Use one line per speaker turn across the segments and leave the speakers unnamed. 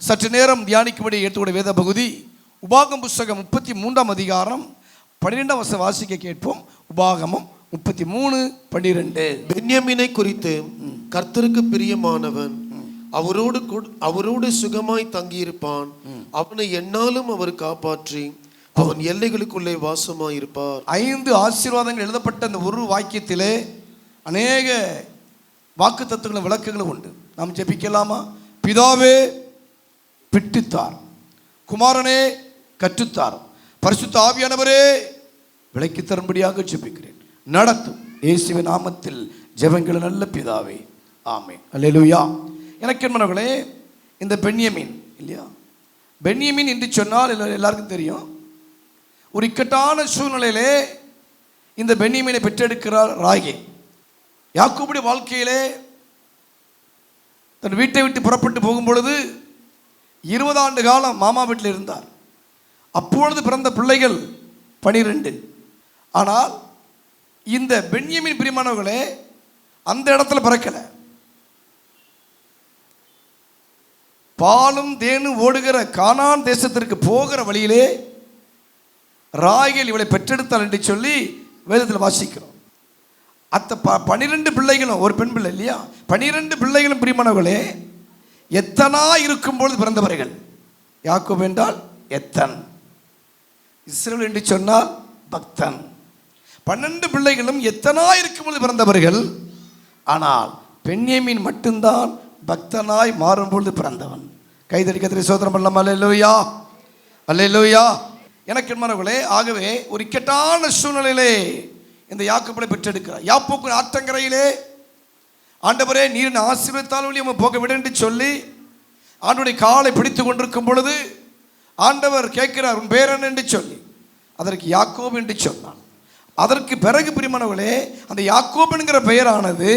சற்று நேரம் தியானிக்கும்படி எடுத்துக்கூடிய வேத பகுதி உபாகம் புஸ்தகம் 33ஆம் அதிகாரம் 12ஆம் வசனம் வாசிக்க கேட்போம். உபாகமம் 33:12.
பென்யமீனை குறித்து கர்த்தருக்கு பிரியமானவன், அவரோடு சுகமாய் தங்கியிருப்பான். அவனை எந்நாளும் அவர் காப்பாற்றி அவன் எல்லைகளுக்குள்ளே வாசமாயிருப்பார்.
5 ஆசீர்வாதங்கள் எழுதப்பட்ட அந்த ஒரு வாக்கியத்திலே அநேக வாக்கு தத்துவங்களும் விளக்குகளும் உண்டு. நாம் ஜெபிக்கலாமா? பிதாவே பிட்டுத்தார், குமாரனே கற்றுத்தார், பரிசுத்த ஆவியானவரே விளக்கி தரும்படியாக ஜெபிக்கிறேன், நடத்தும் இயேசுவின் நாமத்தில் ஜெபங்கள் நல்ல பிதாவே, ஆமென். அல்லேலூயா. எனக்கு என்பவர்களே, இந்த பென்யமீன் இல்லையா, பென்யமீன் என்று சொன்னால் எல்லாருக்கும் தெரியும். ஒரு இக்கட்டான சூழ்நிலையிலே இந்த பென்யமீனை பெற்றெடுக்கிறார் ராகேல். யாக்கோபுடைய வாழ்க்கையிலே தன் வீட்டை விட்டு புறப்பட்டு போகும் பொழுது 20 ஆண்டு காலம் மாமா வீட்டில் இருந்தார். அப்பொழுது பிறந்த பிள்ளைகள் 12. ஆனால் இந்த பென்யமீன் பிரியமானவர்களே அந்த இடத்துல பிறக்கல. பாலும் தேனும் ஓடுகிற கானான் தேசத்திற்கு போகிற வழியிலே ராகேல் இவளை பெற்றெடுத்தாள் என்று சொல்லி வேதத்தில் வாசிக்கிறோம். அத்த 12 பிள்ளைகளும் ஒரு பெண் பிள்ளை இல்லையா, 12 பிள்ளைகளும் பிரியமானவர்களே எத்தனா இருக்கும்பொழுது பிறந்தவர்கள். யாக்கோபு என்றால் எத்தன், இஸ்ரவேல் என்று சொன்னால் பக்தன். 12 பிள்ளைகளும் எத்தனா இருக்கும்பொழுது பிறந்தவர்கள். ஆனால் பென்யமீன் மட்டும்தான் பக்தனாய் மாறும்பொழுது பிறந்தவன். கைதடிக்கத்திலே சோதனம் பண்ணலாம். அல்லேலூயா, அல்லேலூயா. எனக்கு என்பவர்களே, ஆகவே ஒரு இக்கட்டான சூழ்நிலையிலே இந்த யாக்கோபை பெற்றெடுக்கிறார். யாப்போக்கு ஆற்றங்கரையிலே ஆண்டவரே நீரின் ஆசீர்வாதத்தால் நம்ம போக விட என்று சொல்லி ஆண்டவருடைய காலை பிடித்து கொண்டிருக்கும் பொழுது ஆண்டவர் கேட்கிறார், உன் பேர் என்ன என்று சொல்லி. அதற்கு யாக்கோபு என்று சொன்னான். அதற்கு பிறகு பிரியமானவர்களே, அந்த யாக்கோபு என்கிற பெயரானது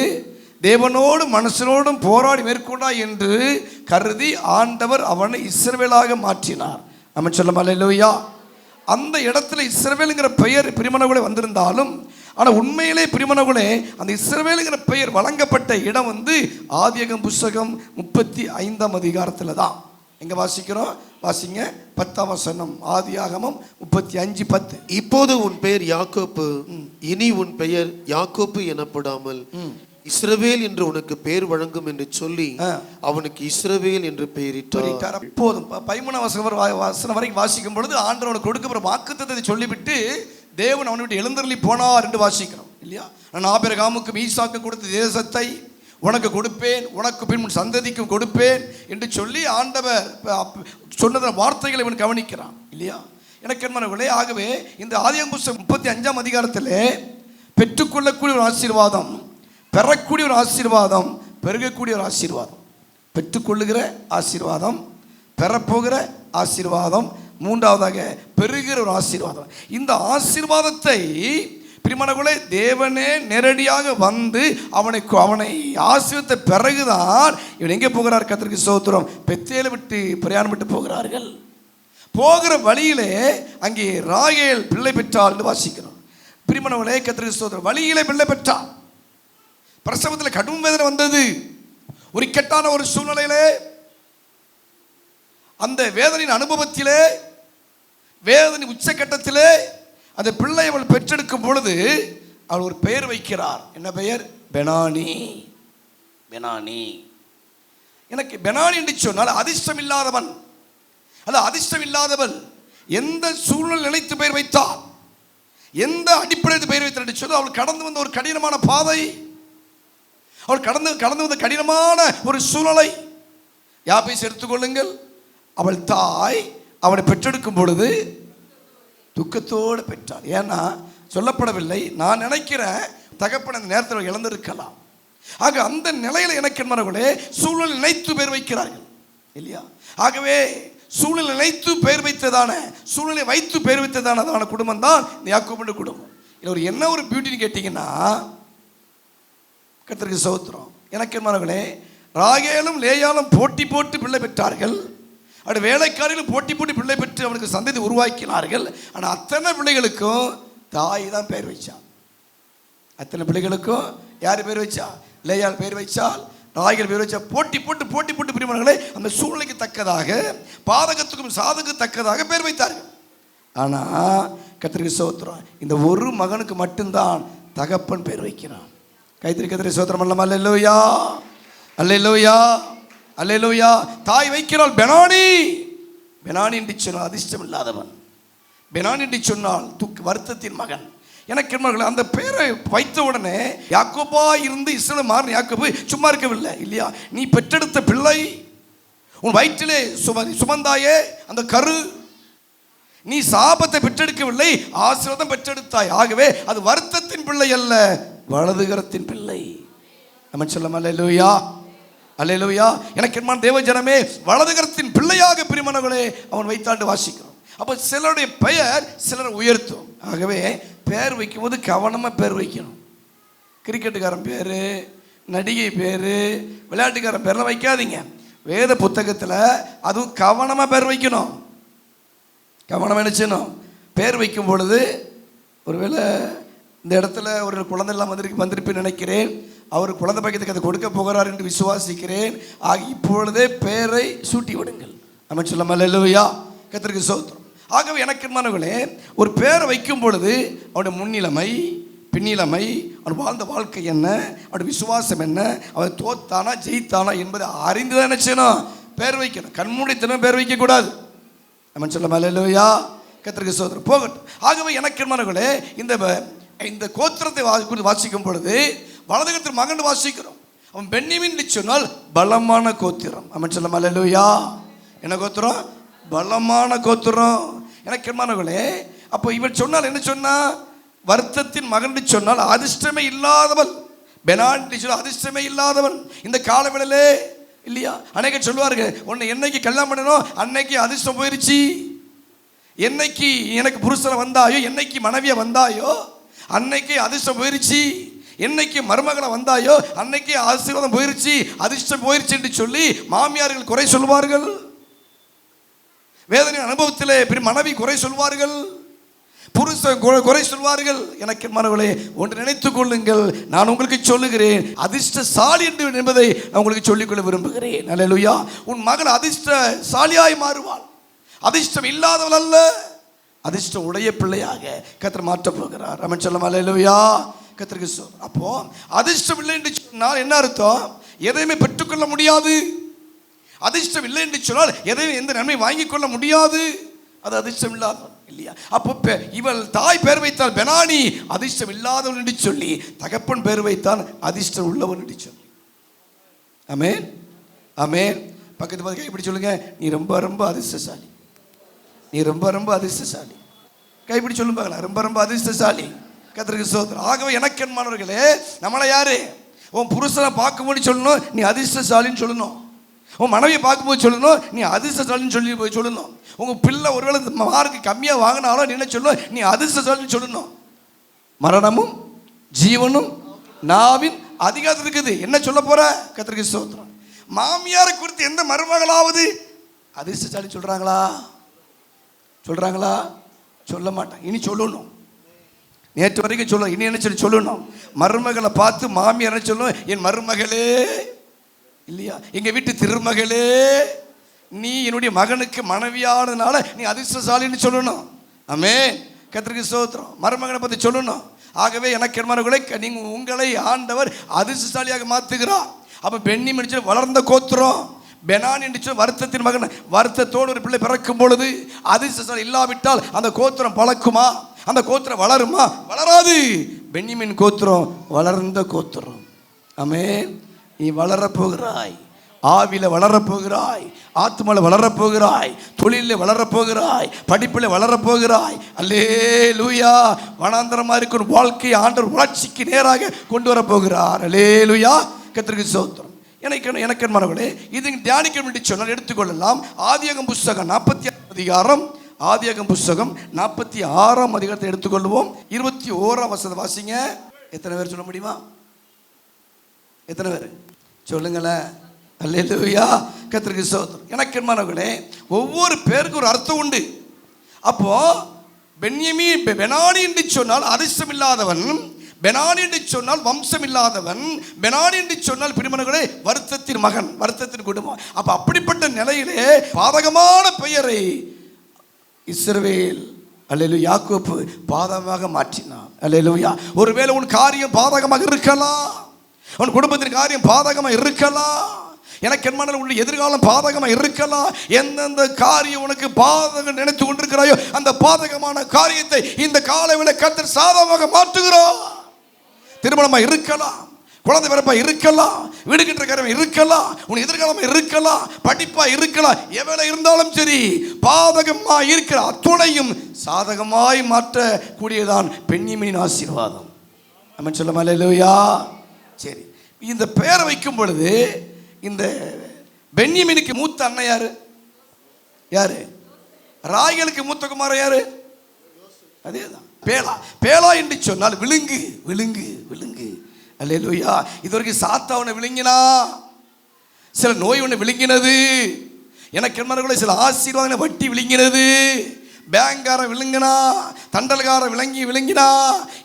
தேவனோடு மனுஷனோடும் போராடி மேற்கொண்டா என்று கருதி ஆண்டவர் அவனை இஸ்ரவேலாக மாற்றினார். நம்ம சொல்ல அல்லேலூயா. அந்த இடத்துல இஸ்ரவேலுங்கிற பெயர் பிரியமானவர்களே வந்திருந்தாலும், ஆனால் உண்மையிலே பிரியமானவர்களே அந்த இஸ்ரவேலுங்கிற பெயர் வழங்கப்பட்ட இடம் ஆதியாகமம் புஸ்தகம் 35ஆம் அதிகாரத்தில் தான். எங்க வாசிக்கிறோம்? வாசிங்க 10ஆம் வசனம். ஆதியாகமம் 35:10.
இப்போது உன் பெயர் யாக்கோப்பு, இனி உன் பெயர் யாக்கோப்பு எனப்படாமல் இஸ்ரவேல் என்று உனக்கு பெயர் வழங்கும் என்று சொல்லி அவனுக்கு இஸ்ரவேல் என்று பெயரிட்டார்.
போதும். 13ஆம் வசனம் வரைக்கும் வாசிக்கும் பொழுது ஆண்டவர் அவனுக்கு கொடுக்கப்பட்ட வாக்குத்தத்தத்தை சொல்லிவிட்டு தேவன் அவனை விட்டு எழுந்தருளி போனார் என்று வாசிக்கிறோம் இல்லையா. நான் ஆபிரகாமுக்கும் ஈசாக்கு கொடுத்த தேசத்தை உனக்கு கொடுப்பேன், உனக்கு பின் சந்ததிக்கும் கொடுப்பேன் என்று சொல்லி ஆண்டவர் சொன்ன வார்த்தைகளை இவன் கவனிக்கிறான் இல்லையா. எனக்கு என்பவர்களே, ஆகவே இந்த ஆதியாகமம் புஸ்தகம் 35ஆம் அதிகாரத்தில் பெற்றுக்கொள்ளக்கூடிய ஒரு ஆசீர்வாதம், பெறக்கூடிய ஒரு ஆசீர்வாதம், பெருகக்கூடிய ஒரு ஆசீர்வாதம். பெற்றுக்கொள்ளுகிற ஆசீர்வாதம், பெறப்போகிற ஆசீர்வாதம், மூன்றாவதாக பெருகிற ஒரு ஆசீர்வாதம். இந்த ஆசீர்வாதத்தை பிரியமானவர்களே தேவனே நேரடியாக வந்து அவனை ஆசீர்வாதத்தை பிறகுதான் இவன் எங்கே போகிறார்? கர்த்தருக்கு ஸ்தோத்திரம். பெத்தேலை விட்டு பிரயாணம் விட்டு போகிறார்கள். போகிற வழியிலே அங்கே ராகேல் பிள்ளை பெற்றாள் என்று வாசிக்கிறோம். பிரியமானவர்களே கர்த்தருக்கு ஸ்தோத்திரம். வழியிலே பிள்ளை பெற்றாள். பிரசவத்தில் கடும் வேதனை வந்தது. ஒரு இக்கட்டான ஒரு சூழ்நிலையிலே அந்த வேதனையின் அனுபவத்திலே, வேதனை உச்சக்கட்டத்திலே அந்த பிள்ளை அவள் பெற்றெடுக்கும் பொழுது அவள் ஒரு பெயர் வைக்கிறார். என்ன பெயர்? பெனானி. பெனானி. எனக்கு பெனானி என்று சொன்னால் அதிர்ஷ்டம் இல்லாதவன் அல்ல, அதிர்ஷ்டம் இல்லாதவள். எந்த சூழ்நிலை நினைத்து பெயர் வைத்தால், எந்த அடிப்படையில் பெயர் வைத்தார் என்று சொன்னால் அவள் கடந்து வந்த ஒரு கடினமான பாதை, அவள் கடந்து வந்த கடினமான ஒரு சூழ்நிலை. யாபேசை எடுத்துக்கொள்ளுங்கள். அவள் தாய் அவனை பெற்றெடுக்கும் பொழுது துக்கத்தோடு பெற்றார். ஏன்னா சொல்லப்படவில்லை. நான் நினைக்கிறேன் தகப்பன் அந்த நேரத்தில் இழந்திருக்கலாம். ஆக அந்த நிலையில் எனக்கு என்பவர்களே சூழ்நிலை நினைத்து பெயர் வைக்கிறார்கள் இல்லையா. ஆகவே சூழ்நிலை நினைத்து பெயர் வைத்ததான, சூழ்நிலை வைத்து பெயர் வைத்ததான குடும்பம் தான் இந்த யாக்கோபு குடும்பம். இல்லை என்ன ஒரு பியூட்டின்னு கேட்டிங்கன்னா, கர்த்தருக்கு ஸ்தோத்திரம். எனக்கு என்பவர்களே ராகேலும் லேயாலும் போட்டி போட்டு பிள்ளை பெற்றார்கள். அப்படி வேலைக்காரிகளும் போட்டி போட்டு பிள்ளை பெற்று அவனுக்கு சந்ததி உருவாக்கினார்கள். ஆனால் அத்தனை பிள்ளைகளுக்கும் தாய் தான் பெயர் வச்சாள். அத்தனை பிள்ளைகளுக்கும் யார் பேர் வச்சா? லேயாள் பேர் வைச்சால், ராகிகள் பேர் வச்ச போட்டி போட்டு பிரியமானவர்களே அந்த சூழ்நிலைக்கு தக்கதாக, பாதகத்துக்கும் சாதகத்துக்கு தக்கதாக பேர் வைத்தார்கள். ஆனால் கர்த்தருக்கு ஸ்தோத்திரம், இந்த ஒரு மகனுக்கு மட்டும்தான் தகப்பன் பேர் வைக்கிறான். கர்த்தருக்கு ஸ்தோத்திரம் அல்லமா. அல்லேலூயா, அல்லேலூயா, அல்லேலூயா. தாய் வைக்கிறாள் பெனானி. பெனானி என்று சொன்னால் அதிர்ஷ்டம் இல்லாதவன். பெனானி என்று சொன்னால் வருத்தத்தின் மகன். எனக்கு அந்த பேரை வைத்த உடனே யாக்கோபா இருந்து இஸ்ரவேல் மாறின யாக்கோபு சும்மா இருக்கவில்லை இல்லையா? நீ பெற்றெடுத்த பிள்ளை, உன் வயிற்றிலே சுமந்தாயே அந்த கரு, நீ சாபத்தை பெற்றெடுக்கவில்லை, ஆசீர்வாதம் பெற்றெடுத்தாய். ஆகவே அது வருத்தத்தின் பிள்ளை அல்ல, வலதுகரத்தின் பிள்ளை. நம்ம சொல்லலாம் அல்லேலூயா, அல்லேலூயா. எனக்கு என்மான தேவ ஜனமே, வலதுகரத்தின் பிள்ளையாக பிரியமானவர்களே அவன் வைத்தாண்டு வாசிக்கிறோம். அப்போ சிலருடைய பெயர் சிலரை உயர்த்தும். ஆகவே பேர் வைக்கும்போது கவனமாக பேர் வைக்கணும். கிரிக்கெட்டுக்காரன் பேர், நடிகை பேர், விளையாட்டுக்காரன் பேர்லாம் வைக்காதீங்க. வேத புத்தகத்தில் அதுவும் கவனமாக பேர் வைக்கணும். கவனமாக நினச்சணும். பேர் வைக்கும் பொழுது ஒருவேளை இந்த இடத்துல ஒரு குழந்தை எல்லாம் வந்திருப்பேன்னு நினைக்கிறேன். அவர் குழந்தை பாக்கியத்துக்கு அதை கொடுக்க போகிறார் என்று விசுவாசிக்கிறேன். இப்பொழுதே பேரை சூட்டி விடுங்கள். நம்ம சொல்லலாம் அல்லேலூயா, கர்த்தருக்கு ஸ்தோத்திரம். ஆகவே எனக்கு மனங்களே, ஒரு பேரை வைக்கும் பொழுது அவனுடைய முன்னிலைமை பின்னிலைமை, அவன் வாழ்ந்த வாழ்க்கை என்ன, அவனுடைய விசுவாசம் என்ன, அவன் தோத்தானா ஜெயித்தானா என்பதை அறிந்துதான் என்ன செய்யணும், பேர் வைக்கணும். கண்மூடித்தனம் பேர் வைக்கக்கூடாது. நம்ம சொல்லலாம் அல்லேலூயா, கர்த்தருக்கு ஸ்தோத்திரம். போகட்டும். ஆகவே எனக்கு மனங்களே, இந்த கோத்திரத்தை வாசிக்கும் பொழுது வலதுகரத்தின் மகன் வாசிக்கிறோம். அவன் பென்யமீன் சொன்னால் பலமான கோத்திரம். அவன் சொல்லலாம் அல்லேலூயா. என்ன கோத்திரம்? பலமான கோத்திரம். எனக்கு என்மானவர்களே, அப்போ இவன் சொன்னால் என்ன சொன்னா, வருத்தத்தின் மகன் சொன்னால் அதிர்ஷ்டமே இல்லாதவள். பெனான் சொன்னால் அதிர்ஷ்டமே இல்லாதவன். இந்த காலவேளையிலே இல்லையா, அன்னைக்கு சொல்லுவார்கள், உன்னை என்னைக்கு கல்யாணம் பண்ணணும் அன்னைக்கு அதிர்ஷ்டம் போயிருச்சு. என்னைக்கு எனக்கு புருஷனை வந்தாயோ, என்னைக்கு மனைவியை வந்தாயோ அன்னைக்கு அதிர்ஷ்டம் போயிருச்சு. என்னைக்கு மருமகளை வந்தாயோ அன்னைக்கு ஆசீர்வாதம் போயிருச்சு, அதிர்ஷ்டம் போயிருச்சு என்று சொல்லி மாமியார்கள் குறை சொல்வார்கள். வேதனை அனுபவத்திலே மனைவி குறை சொல்வார்கள், புருஷன் குறை சொல்வார்கள். எனக்கு மனவர்களே, ஒன்று நினைத்துக் கொள்ளுங்கள், நான் உங்களுக்கு சொல்லுகிறேன், அதிர்ஷ்டசாலி என்பதை நான் உங்களுக்கு சொல்லிக்கொள்ள விரும்புகிறேன். அல்லேலூயா. உன் மகள் அதிர்ஷ்டசாலியாய் மாறுவாள். அதிர்ஷ்டம் இல்லாதவள் அல்ல, அதிர்ஷ்டம் உடைய பிள்ளையாக கர்த்தர் மாற்றப் போகிறார். அவன் சொல்லும் அல்லேலூயா, கர்த்தருக்கு ஸ்தோத்திரம். அப்போ அதிர்ஷ்டம் இல்லை என்று சொன்னால் என்ன அர்த்தம்? எதையுமே பெற்றுக்கொள்ள முடியாது. அதிர்ஷ்டம் இல்லை என்று சொன்னால் எதையும் எந்த நன்மை வாங்கிக் கொள்ள முடியாது. அது அதிர்ஷ்டம் இல்லாதவன் இல்லையா? அப்போ இவள் தாய் பேர் வைத்தால் பெனானி, அதிர்ஷ்டம் இல்லாதவன் என்று சொல்லி. தகப்பன் பேர் வைத்தான் அதிர்ஷ்டம் உள்ளவன் என்று சொல்லி. ஆமென், ஆமென். பக்கத்து பக்கத்து கைப்பிடி சொல்லுங்க, நீ ரொம்ப ரொம்ப அதிர்ஷ்டசாலி, நீ ரொம்ப ரொம்ப அதிர்ஷ்டசாலி. கைப்பிடி சொல்லும் பார்க்கலாம், ரொம்ப ரொம்ப அதிர்ஷ்டசாலி. கர்த்தருக்கு ஸ்தோத்திரம். ஆகவே எனக்கு என்மானவர்களே, நம்மளை யாரு, உன் புருஷனை பார்க்கும்போது சொல்லணும் நீ அதிர்ஷ்டசாலின்னு சொல்லணும். உன் மனைவியை பார்க்கும்போது சொல்லணும் நீ அதிர்ஷ்டசாலின்னு சொல்லி போய் சொல்லணும். உங்கள் பிள்ளை ஒருவேளை மார்க்கு கம்மியாக வாங்கினாலும் நீ என்ன சொல்லணும், நீ அதிர்ஷ்டசாலின்னு சொல்லணும். மரணமும் ஜீவனும் நாவின் அதிகாரம் இருக்குது. என்ன சொல்ல போற? கர்த்தருக்கு ஸ்தோத்திரம். மாமியாரை குறித்து எந்த மருமகளாவது அதிர்ஷ்டசாலி சொல்றாங்களா? சொல்றாங்களா? சொல்ல மாட்டாங்க. இனி சொல்லணும். நேற்று வரைக்கும் சொல்ல, இனி என்ன சொல்லி சொல்லணும்? மருமகளை பார்த்து மாமியார் என்ன சொல்லணும், என் மருமகளே இல்லையா, எங்க வீட்டு திருமகளே, நீ என்னுடைய மகனுக்கு மனைவியானதுனால நீ அதிர்ஷ்டசாலின்னு சொல்லணும். ஆமென், கர்த்தருக்கு ஸ்தோத்திரம். மருமகனை பற்றி சொல்லணும். ஆகவே எனக்கு மருமகளே, நீங்க உங்களை ஆண்டவர் அதிர்ஷ்டசாலியாக மாத்துகிறார். அப்ப பென்யமீன் வளர்ந்த கோத்திரம், பெனானி என்று வருத்தத்தின் மகன். வருத்தத்தோடு ஒரு பிள்ளை பிறக்கும் பொழுது அதிர்ஷ்டசாலி இல்லாவிட்டால் அந்த கோத்திரம் பழக்குமா? அந்த கோத்திரம் வளருமா? வளராது. பென்யமீன் கோத்திரம் வளர்ந்த கோத்திரம். ஆமென். நீ வளரப்போகிறாய், ஆவில வளரப்போகிறாய், ஆத்மால வளரப்போகிறாய், தொழிலில் வளரப்போகிறாய், படிப்பில் வளரப்போகிறாய். அல்லேலூயா. வனாந்தரமா இருக்கிற வாழ்க்கையை ஆண்டவர் வளர்ச்சிக்கு நேராக கொண்டு வரப்போகிறார். அல்லேலூயா, கர்த்தருக்கு ஸ்தோத்திரம். எனக்கு மனங்களே, இது தியானிக்க வேண்டி சொன்னால் எடுத்துக்கொள்ளலாம். ஆதியாகமம் புஸ்தகம் 46 அதிகாரம், ஆதியாகமம் புஸ்தகம் 46 அதிகாரத்தை எடுத்துக்கொள்வோம். 21 வசனம் வாசிங்க. எத்தனை பேர் சொல்ல முடியுமா? எத்தனை பேர் சொல்லுங்களேன்? அல்லேலூயா, கர்த்தருக்கு ஸ்தோத்திரம். எனக்கு மனங்களே, ஒவ்வொரு பேருக்கு ஒரு அர்த்தம் உண்டு. அப்போ பென்யமீன் பெனானி என்று சொன்னால் அதிர்ஷ்டம் இல்லாதவன், பெனானி என்று சொன்னால் வம்சம் இல்லாதவன், பெனானி என்று சொன்னால் பிரிமனங்களே வருத்தத்தின் மகன், வருத்தத்தின் குடும்பம். அப்ப அப்படிப்பட்ட நிலையிலே பாதகமான பெயரை இஸ்ரவேல் அல்லேலூயா யாக்கோப்பு பாதகமாக மாற்றினான். அல்லேலூயா. ஒருவேளை உன் காரியம் பாதகமாக இருக்கலாம், உன் குடும்பத்தின் காரியம் பாதகமாக இருக்கலாம், எனக்கு என்ன உள்ள எதிர்காலம் பாதகமாக இருக்கலாம். எந்தெந்த காரியம் உனக்கு பாதகம் நினைத்து கொண்டிருக்கிறாயோ அந்த பாதகமான காரியத்தை இந்த காலையில கர்த்தர் சாதகமாக மாற்றுகிறார். திருமணமாக இருக்கலாம், குழந்தை பிறப்பா இருக்கலாம், வீடு கட்டுற காரியம் இருக்கலாம், உன் எதிர்காலம் இருக்கலாம், படிப்பா இருக்கலாம், எவ்வளவு இருந்தாலும் சரி பாதகமா இருக்கிற அத்துணையும் சாதகமாய் மாற்றக்கூடியதான் பென்யமீனின் ஆசீர்வாதம். நம்ம சொல்ல அல்லேலூயா. சரி, இந்த பெயரை வைக்கும் பொழுது இந்த பென்யமீனுக்கு மூத்த அண்ணன் யாரு? யாரு? ராகேலுக்கு மூத்த குமாரன் யாரு? அதேதான் பேலா. பேலா என்று சொன்னால் விழுங்கு விழுங்கு விழுங்கு. அல்லேலூயா. இதுவரைக்கும் சாத்தாவனை விழுங்கினா, சில நோய் ஒன்று விழுங்கினது, எனக்கு என்ன சில ஆசீர்வாதங்களை வட்டி விழுங்கினது, பேங்கார விழுங்கினா, தண்டல்கார விழுங்கினா,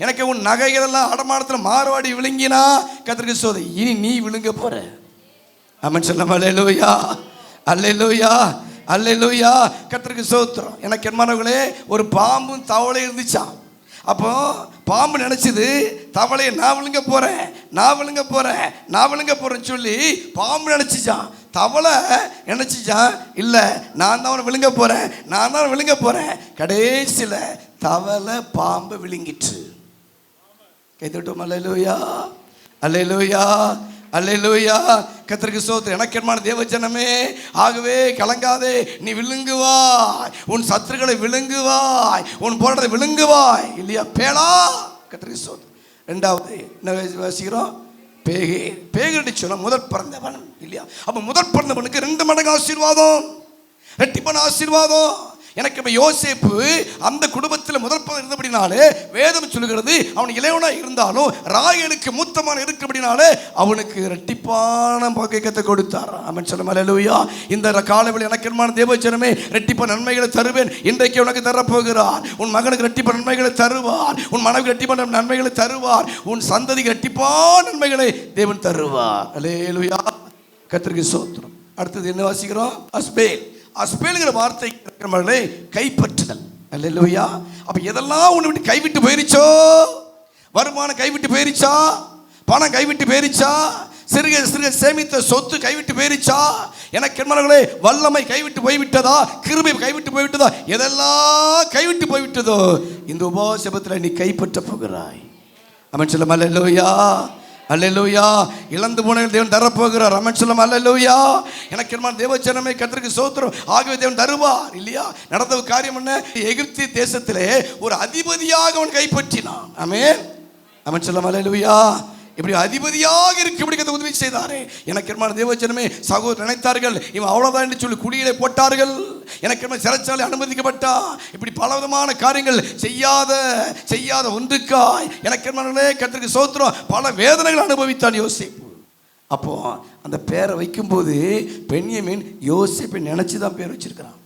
எனக்கு உன் நகைகளெல்லாம் அடமானத்தில் மாறுவாடி விழுங்கினா, கர்த்தருக்கு சோதை இனி நீ விழுங்க போற. ஆமென் சொல்லுங்க. அல்லேலூயா அல்லேலூயா அல்லேலூயா. கர்த்தருக்கு ஸ்தோத்திரம். எனக்கு என்மானவர்களே ஒரு பாம்பும் தவளை இருந்துச்சான். அப்போ பாம்பு நினைச்சது தவளையை நான் விழுங்க போறேன், நான் விழுங்க போறேன், நான் விழுங்க போறேன்னு சொல்லி பாம்பு நினைச்சிச்சான். தவளை நினைச்சிச்சான் இல்ல நான் தான் அவனை விழுங்க போறேன், நான் தான் விழுங்க போறேன். கடைசியில் தவளை பாம்பை விழுங்கிற்று. கைதட்டும். அல்லேலூயா அல்லேலூயா அல்லேலூயா. கர்த்தருக்கு ஸ்தோத்திரம். எனக்கு என்ன தேவஜனமே, ஆகவே கலங்காதே, நீ விழுங்குவாய், உன் சத்துருக்களை விழுங்குவாய், உன் போராட்டத்தை விழுங்குவாய். இல்லையா? பேலா. கர்த்தருக்கு ஸ்தோத்திரம். ரெண்டாவது என்ன வாசிக்கிறோம்? பேகேர். பேகேர் சொன்னா முதற் பிறந்தவன். இல்லையா? அப்ப முதற் பிறந்தவனுக்கு 2 மடங்கு ஆசீர்வாதம், ரெட்டிப்பான ஆசீர்வாதம். எனக்கு இப்ப யோசேப்பு அந்த குடும்பத்தில் முதற் இருந்தபடினாலே வேதம் சொல்லுகிறது அவன் இளையவனா இருந்தாலும் ராகேலுக்கு மூத்தமான இருக்கிறபடினாலே அவனுக்கு ரெட்டிப்பான பாக்கியத்தை கொடுத்தார். ஆமென் சொல்லுங்க. அல்லேலூயா. இந்த காலையில் எனக்கு என்ன தேவஜனமே, ரெட்டிப்பான நன்மைகளை தருவேன். இன்றைக்கு உனக்கு தரப்போகிறார். உன் மகனுக்கு ரெட்டிப்பான நன்மைகளை தருவார், உன் மனைவிக்கு ரெட்டிப்பான நன்மைகளை தருவார், உன் சந்ததிக்கு ரெட்டிப்பான நன்மைகளை தேவன் தருவார். அல்லேலூயா. கர்த்தருக்கு ஸ்தோத்திரம். அடுத்தது என்ன வாசிக்கிறோம்? அஸ்பேல். அஸ்பேலுங்கிற வார்த்தை கைப்பற்றுதல். அல்லேலூயா. அப்ப எதெல்லாம் உன்னை விட்டு கைவிட்டு போயிருச்சோ, வருமானம் கைவிட்டு போயிருச்சா, பணம் கைவிட்டு போயிருச்சா, சிறுக சிறுக சேமித்த சொத்து கைவிட்டு போயிருச்சா, எனக்கு என்ன வல்லமை கைவிட்டு போய்விட்டதா, கிருபை கைவிட்டு போய்விட்டதா, எதெல்லாம் கைவிட்டு போய்விட்டதோ இந்த உபவாசத்தில் நீ கைப்பற்ற போகிறாய். ஆமென் சொல்லுங்க. அல்லேலூயா அல்லேலூயா. இழந்து போன தேவன் தரப்போகிறார். ஆமென் சொல்லுங்க. அல்லேலூயா. எனக்கு என்ன தேவஜனமே, கர்த்தருக்கு ஸ்தோத்திரம். ஆகவே தேவன் தருவார். இல்லையா? நடந்த காரியம் என்ன? எகிப்து தேசத்திலே ஒரு அதிபதியாக அவன் கைப்பற்றினான். ஆமென் ஆமென் சொல்லுங்க. அல்லேலூயா. இப்படி அதிபதியாக இருக்கும்படி உதவி செய்தாரே. எனக்கு என்ன தேவஜனமே, சகோதரர் நினைத்தார்கள் இவன் அவ்வளவுதான் என்று சொல்லி குடியிலே போட்டார்கள். எனக்கு என்ன சிறைச்சாலை அனுமதிக்கப்பட்டா. இப்படி பல விதமான காரியங்கள் செய்யாத ஒன்றுக்காய் எனக்கு என்ன கர்த்தருக்கு ஸ்தோத்திரம் பல வேதனைகள் அனுபவித்தான் யோசேப்பு. அப்போ அந்த பேரை வைக்கும்போது பென்யமீன் யோசேப்பை நினைச்சுதான் பேர் வச்சிருக்கிறான்.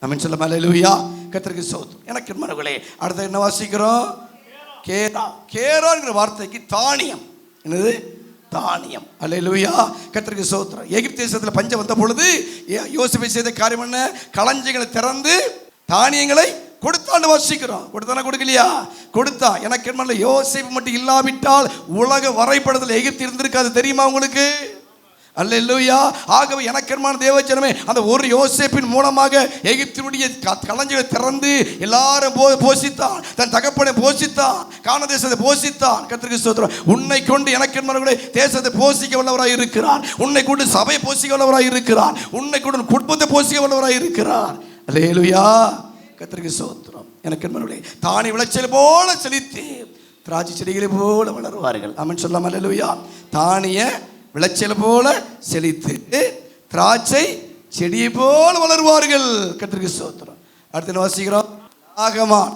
ஆமென் சொல்லுங்க. அல்லேலூயா. கர்த்தருக்கு ஸ்தோத்திரம். எனக்கு என்ன அடுத்த என்ன வாசிக்கிறோம்? கேரா. கேராங்கிற வார்த்தைக்கு தானியம். என்னது? தானியம். அல்லேலூயா. கர்த்தருக்கு ஸ்தோத்திரம். எகிப்து தேசத்தில் பஞ்சம் வந்த பொழுது யோசேப்பு செய்த காரியம் என்ன? களஞ்சியங்களை திறந்து தானியங்களை கொடுத்தான்னு வாசிக்கிறோம். கொடுத்தானா கொடுக்கலையா? கொடுத்தா. எனக்கு என்ன யோசேப்பு மட்டும் இல்லாவிட்டால் உலக வரைபடத்தில் எகிப்து இருந்திருக்காது. தெரியுமா உங்களுக்கு? அல்லேலூயா. ஆகவே எனக்கு என்ன தேவஜனமே, அந்த ஒரு யோசேப்பின் மூலமாக எகிப்தினுடைய களஞ்சியங்களை திறந்து எல்லாரும் போஷித்தான். தன் தகப்பனை போஷித்தான், கானான் தேசத்தை போஷித்தான். கர்த்தருக்கு ஸ்தோத்திரம். உன்னை கொண்டு எனக்கு என்ன தேசத்தை போஷிக்க வல்லவராய் இருக்கிறார். உன்னை கொண்டு சபையை போஷிக்க வல்லவராய் இருக்கிறார். உன்னை கொண்டு குடும்பத்தை போஷிக்க வல்லவராய் இருக்கிறார். அல்லேலூயா. கர்த்தருக்கு ஸ்தோத்திரம். எனக்கு என்ன தானி விளைச்சல் போல செழித்து திராட்சை செடிகளை போல வளருவார்கள். ஆமென் சொல்லலாம். அல்லேலூயா. தானிய விளைச்சல் போல செழித்து திராட்சை செடியை போல வளருவார்கள். கர்த்தருக்கு ஸ்தோத்திரம். அடுத்து வாசிக்கிறோம். நாகமான்.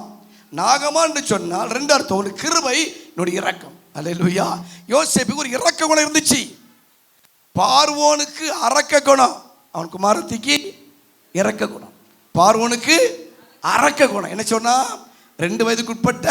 நாகமான் என்று சொன்னால் 2 அர்த்தம். ஒரு கிருபை, என்னுடைய இரக்கம். அல்லேலூயா. யோசேப்புக்கு ஒரு இரக்க குணம் இருந்துச்சு. பார்வோனுக்கு அரக்க குணம், அவன் குமாரத்திக்கு இரக்க குணம். பார்வோனுக்கு அரக்க குணம் என்ன சொன்னா, 2 வயதுக்கு உட்பட்ட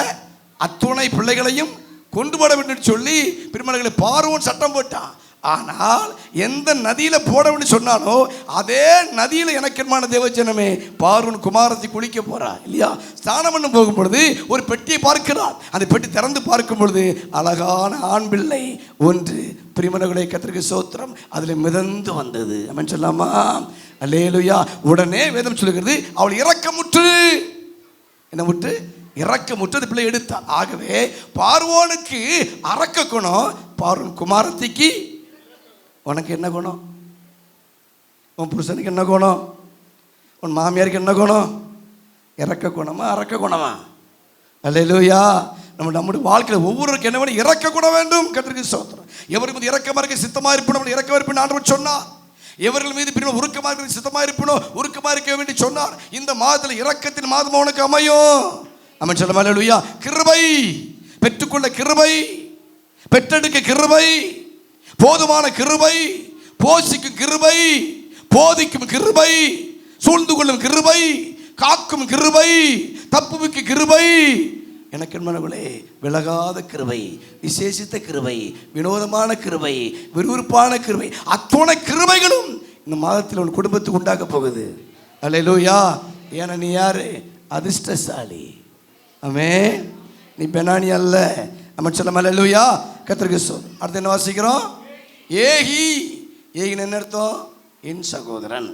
அத்துணை பிள்ளைகளையும் கொண்டு போட வேண்டும் சொல்லி பிரிமணங்களை பார்வோன் சட்டம் போட்டான். ஆனால் எந்த நதியில போட வேண்டும் சொன்னானோ அதே நதியில எனக்கென்மான தேவஜனமே பார்வோன் குமாரத்தை குளிக்க போறா இல்லையா. ஸ்நானம் பண்ண போகும் பொழுது ஒரு பெட்டியை பார்க்கிறார். அந்த பெட்டி திறந்து பார்க்கும் பொழுது அழகான ஆண் பிள்ளை ஒன்று பிரிமணங்களை கர்த்தருக்கு ஸ்தோத்திரம் அதில் மிதந்து வந்தது. ஆமென் சொல்லாமா? அல்லேலூயா. உடனே வேதம் சொல்லுகிறது அவள் இரக்கமுற்று, என்ன முற்று? இரக்கமுற்று அந்த பிள்ளை எடுத்தார். ஆகவே பார்வோனுக்கு அரக்க குணம், பார்வோன் குமாரத்திக்கு உனக்கு என்ன குணம்? உன் புருஷனுக்கு என்ன குணம்? உன் மாமியாருக்கு என்ன குணம்? இறக்க குணமா அரக்க குணமா? அல்லேலூயா. நம்முடைய வாழ்க்கையில் ஒவ்வொருவருக்கு என்ன வேணும்? இறக்க குணம் வேண்டும். கர்த்தருக்கு ஸ்தோத்திரம். எவருக்கு மீது இரக்கமாக இருக்க சித்தமாக இருப்பணும், இரக்கமாக இருப்பேன் ஆண்டவர் சொன்னார். எவர்கள் மீது பிரிவு உருக்கமாக இருக்க சித்தமாக இருப்பணும், உருக்கமாக இருக்க வேண்டி சொன்னார். இந்த மாதத்தில் இரக்கத்தின் மாதம் உனக்கு அமையும். ஆமென் சொல்லுங்க. அல்லேலூயா. கிருபை பெற்றுக்கொள்ள கிருபை, பெற்றெடுக்க கிருபை, போதுமான கிருபை, போஷிக்கும் கிருபை, போதிக்கும் கிருபை, சூழ்ந்து கொள்ளும் கிருபை, காக்கும் கிருபை, தப்புவிக்கு கிருபை, எனக்கு என்பனவர்களே விலகாத கிருபை, விசேஷித்த கிருபை, வினோதமான கிருபை, விறுவிறுப்பான கிருபை, அத்துணை கிருபைகளும் இந்த மாதத்தில் உன் குடும்பத்துக்கு உண்டாக்க போகுது. அல்லேலூயா. ஏன்னா நீ யாரு? அதிர்ஷ்டசாலி. ஆமென். நீ பெனானி அல்ல. நம்ம சொல்ல அல்லேலூயா. கர்த்தருக்கு ஸ்தோத்திரம். அடுத்து என்ன வாசிக்கிறோம்? ஏகி. ஏகின்னு என்ன அர்த்தம்? என் சகோதரன்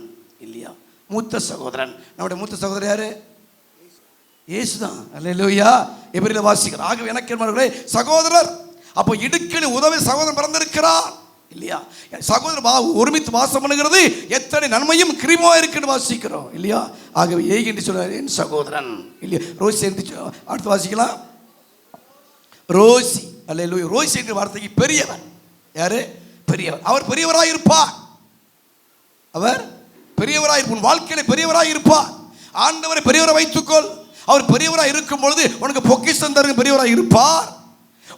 இல்லையா, மூத்த சகோதரன். நம்முடைய மூத்த சகோதரர் யாரு? இயேசுதான். அல்லேலூயா. எபிரேயர்ல வாசிக்கிறோம். ஆகவே எனக்கு என்பவர்களே சகோதரர். அப்போ இடுக்கணி உதவி சகோதரன் பிறந்திருக்கிறார் இல்லையா. சகோதரர் ஒருமித்து வாசம் பண்ணுகிறது எத்தனை நன்மையும் கிருபையா இருக்குன்னு வாசிக்கிறோம் இல்லையா. ஆகவே ஏகி என்று சொல்றாரு என் சகோதரன் இல்லையா. ரோசி அடுத்து வாசிக்கலாம். ரோசி. அல்லேலூயா. ரோசி என்ற வார்த்தைக்கு பெரியவர். யாரு? பெரியவர். அவர் பெரியவராய் இருப்பார். அவர் பெரியவராய் இருப்பார். வாழ்க்கையில பெரியவராய் இருப்பார். ஆண்டவரை பெரியவரை வைத்துக்கொள். அவர் பெரியவராய் இருக்கும் பொழுது உனக்கு பொக்கிஷம் தருங்க பெரியவராய் இருப்பார்.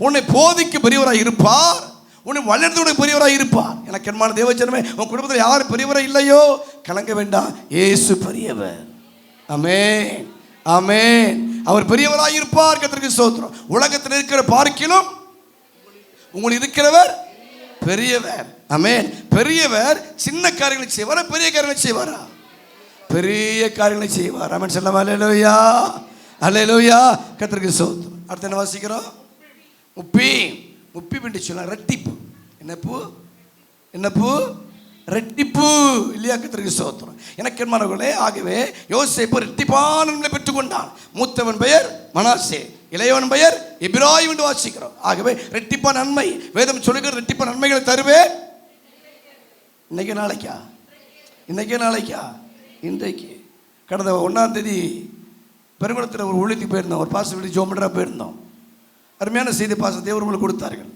உன்னை போதிக்க பெரியவராய் இருப்பார். உன்னை வளர்ந்து பெரியவராய் இருப்பார். எனக்கு என்மான தேவஜனமே, உன் குடும்பத்தில் யாரும் பெரியவராய் இல்லையோ கலங்க வேண்டாம். இயேசு பெரியவர். ஆமென், ஆமென். அவர் பெரியவராய் இருப்பார். கர்த்தருக்கு ஸ்தோத்திரம். உலகத்தில் இருக்கிற பார்க்கிலும் உங்களுக்கு இருக்கிறவர் பெரியவர். ஆமென். பெரியவர் சின்ன காரியங்களை செய்வாரா, பெரிய காரியங்களை செய்வாரா? பெரிய காரியங்களை செய்வார். ஆமென் சொல்லலாம். அல்லேலூயா, அல்லேலூயா. கர்த்தருக்கு ஸ்தோத்திரம். அடுத்து என்ன வாசிக்கிறோம்? முப்பி. முப்பி என்று சொல்லலாம் ரெட்டிப்பு. என்ன பூ? என்ன பூ? ரெட்டிப்பு இல்லையா. கர்த்தருக்கு ஸ்தோத்திரம். எனக்கு என்மானவர்களே, ஆகவே யோசேப்பு ரெட்டிப்பான நன்மை பெற்றுக்கொண்டான். மூத்தவன் பெயர் மனாசே, இளையவன் பெயர் எபிராயிம் என்று வாசிக்கிறோம். ஆகவே ரெட்டிப்பா நன்மை வேதம் சொல்லுகிற ரெட்டிப்பா நன்மைகளை தருவேன். இன்னைக்கு நாளைக்கா? இன்னைக்கே நாளைக்கா? இன்றைக்கு. கடந்த 1ஆம் தேதி பெருங்குளத்தில் ஒரு ஊழியத்துக்கு போயிருந்தோம். ஒரு பாச வீடு ஜோமண்டராக போயிருந்தோம். அருமையான செய்தி பாச தேவர்கள் கொடுத்தார்கள்.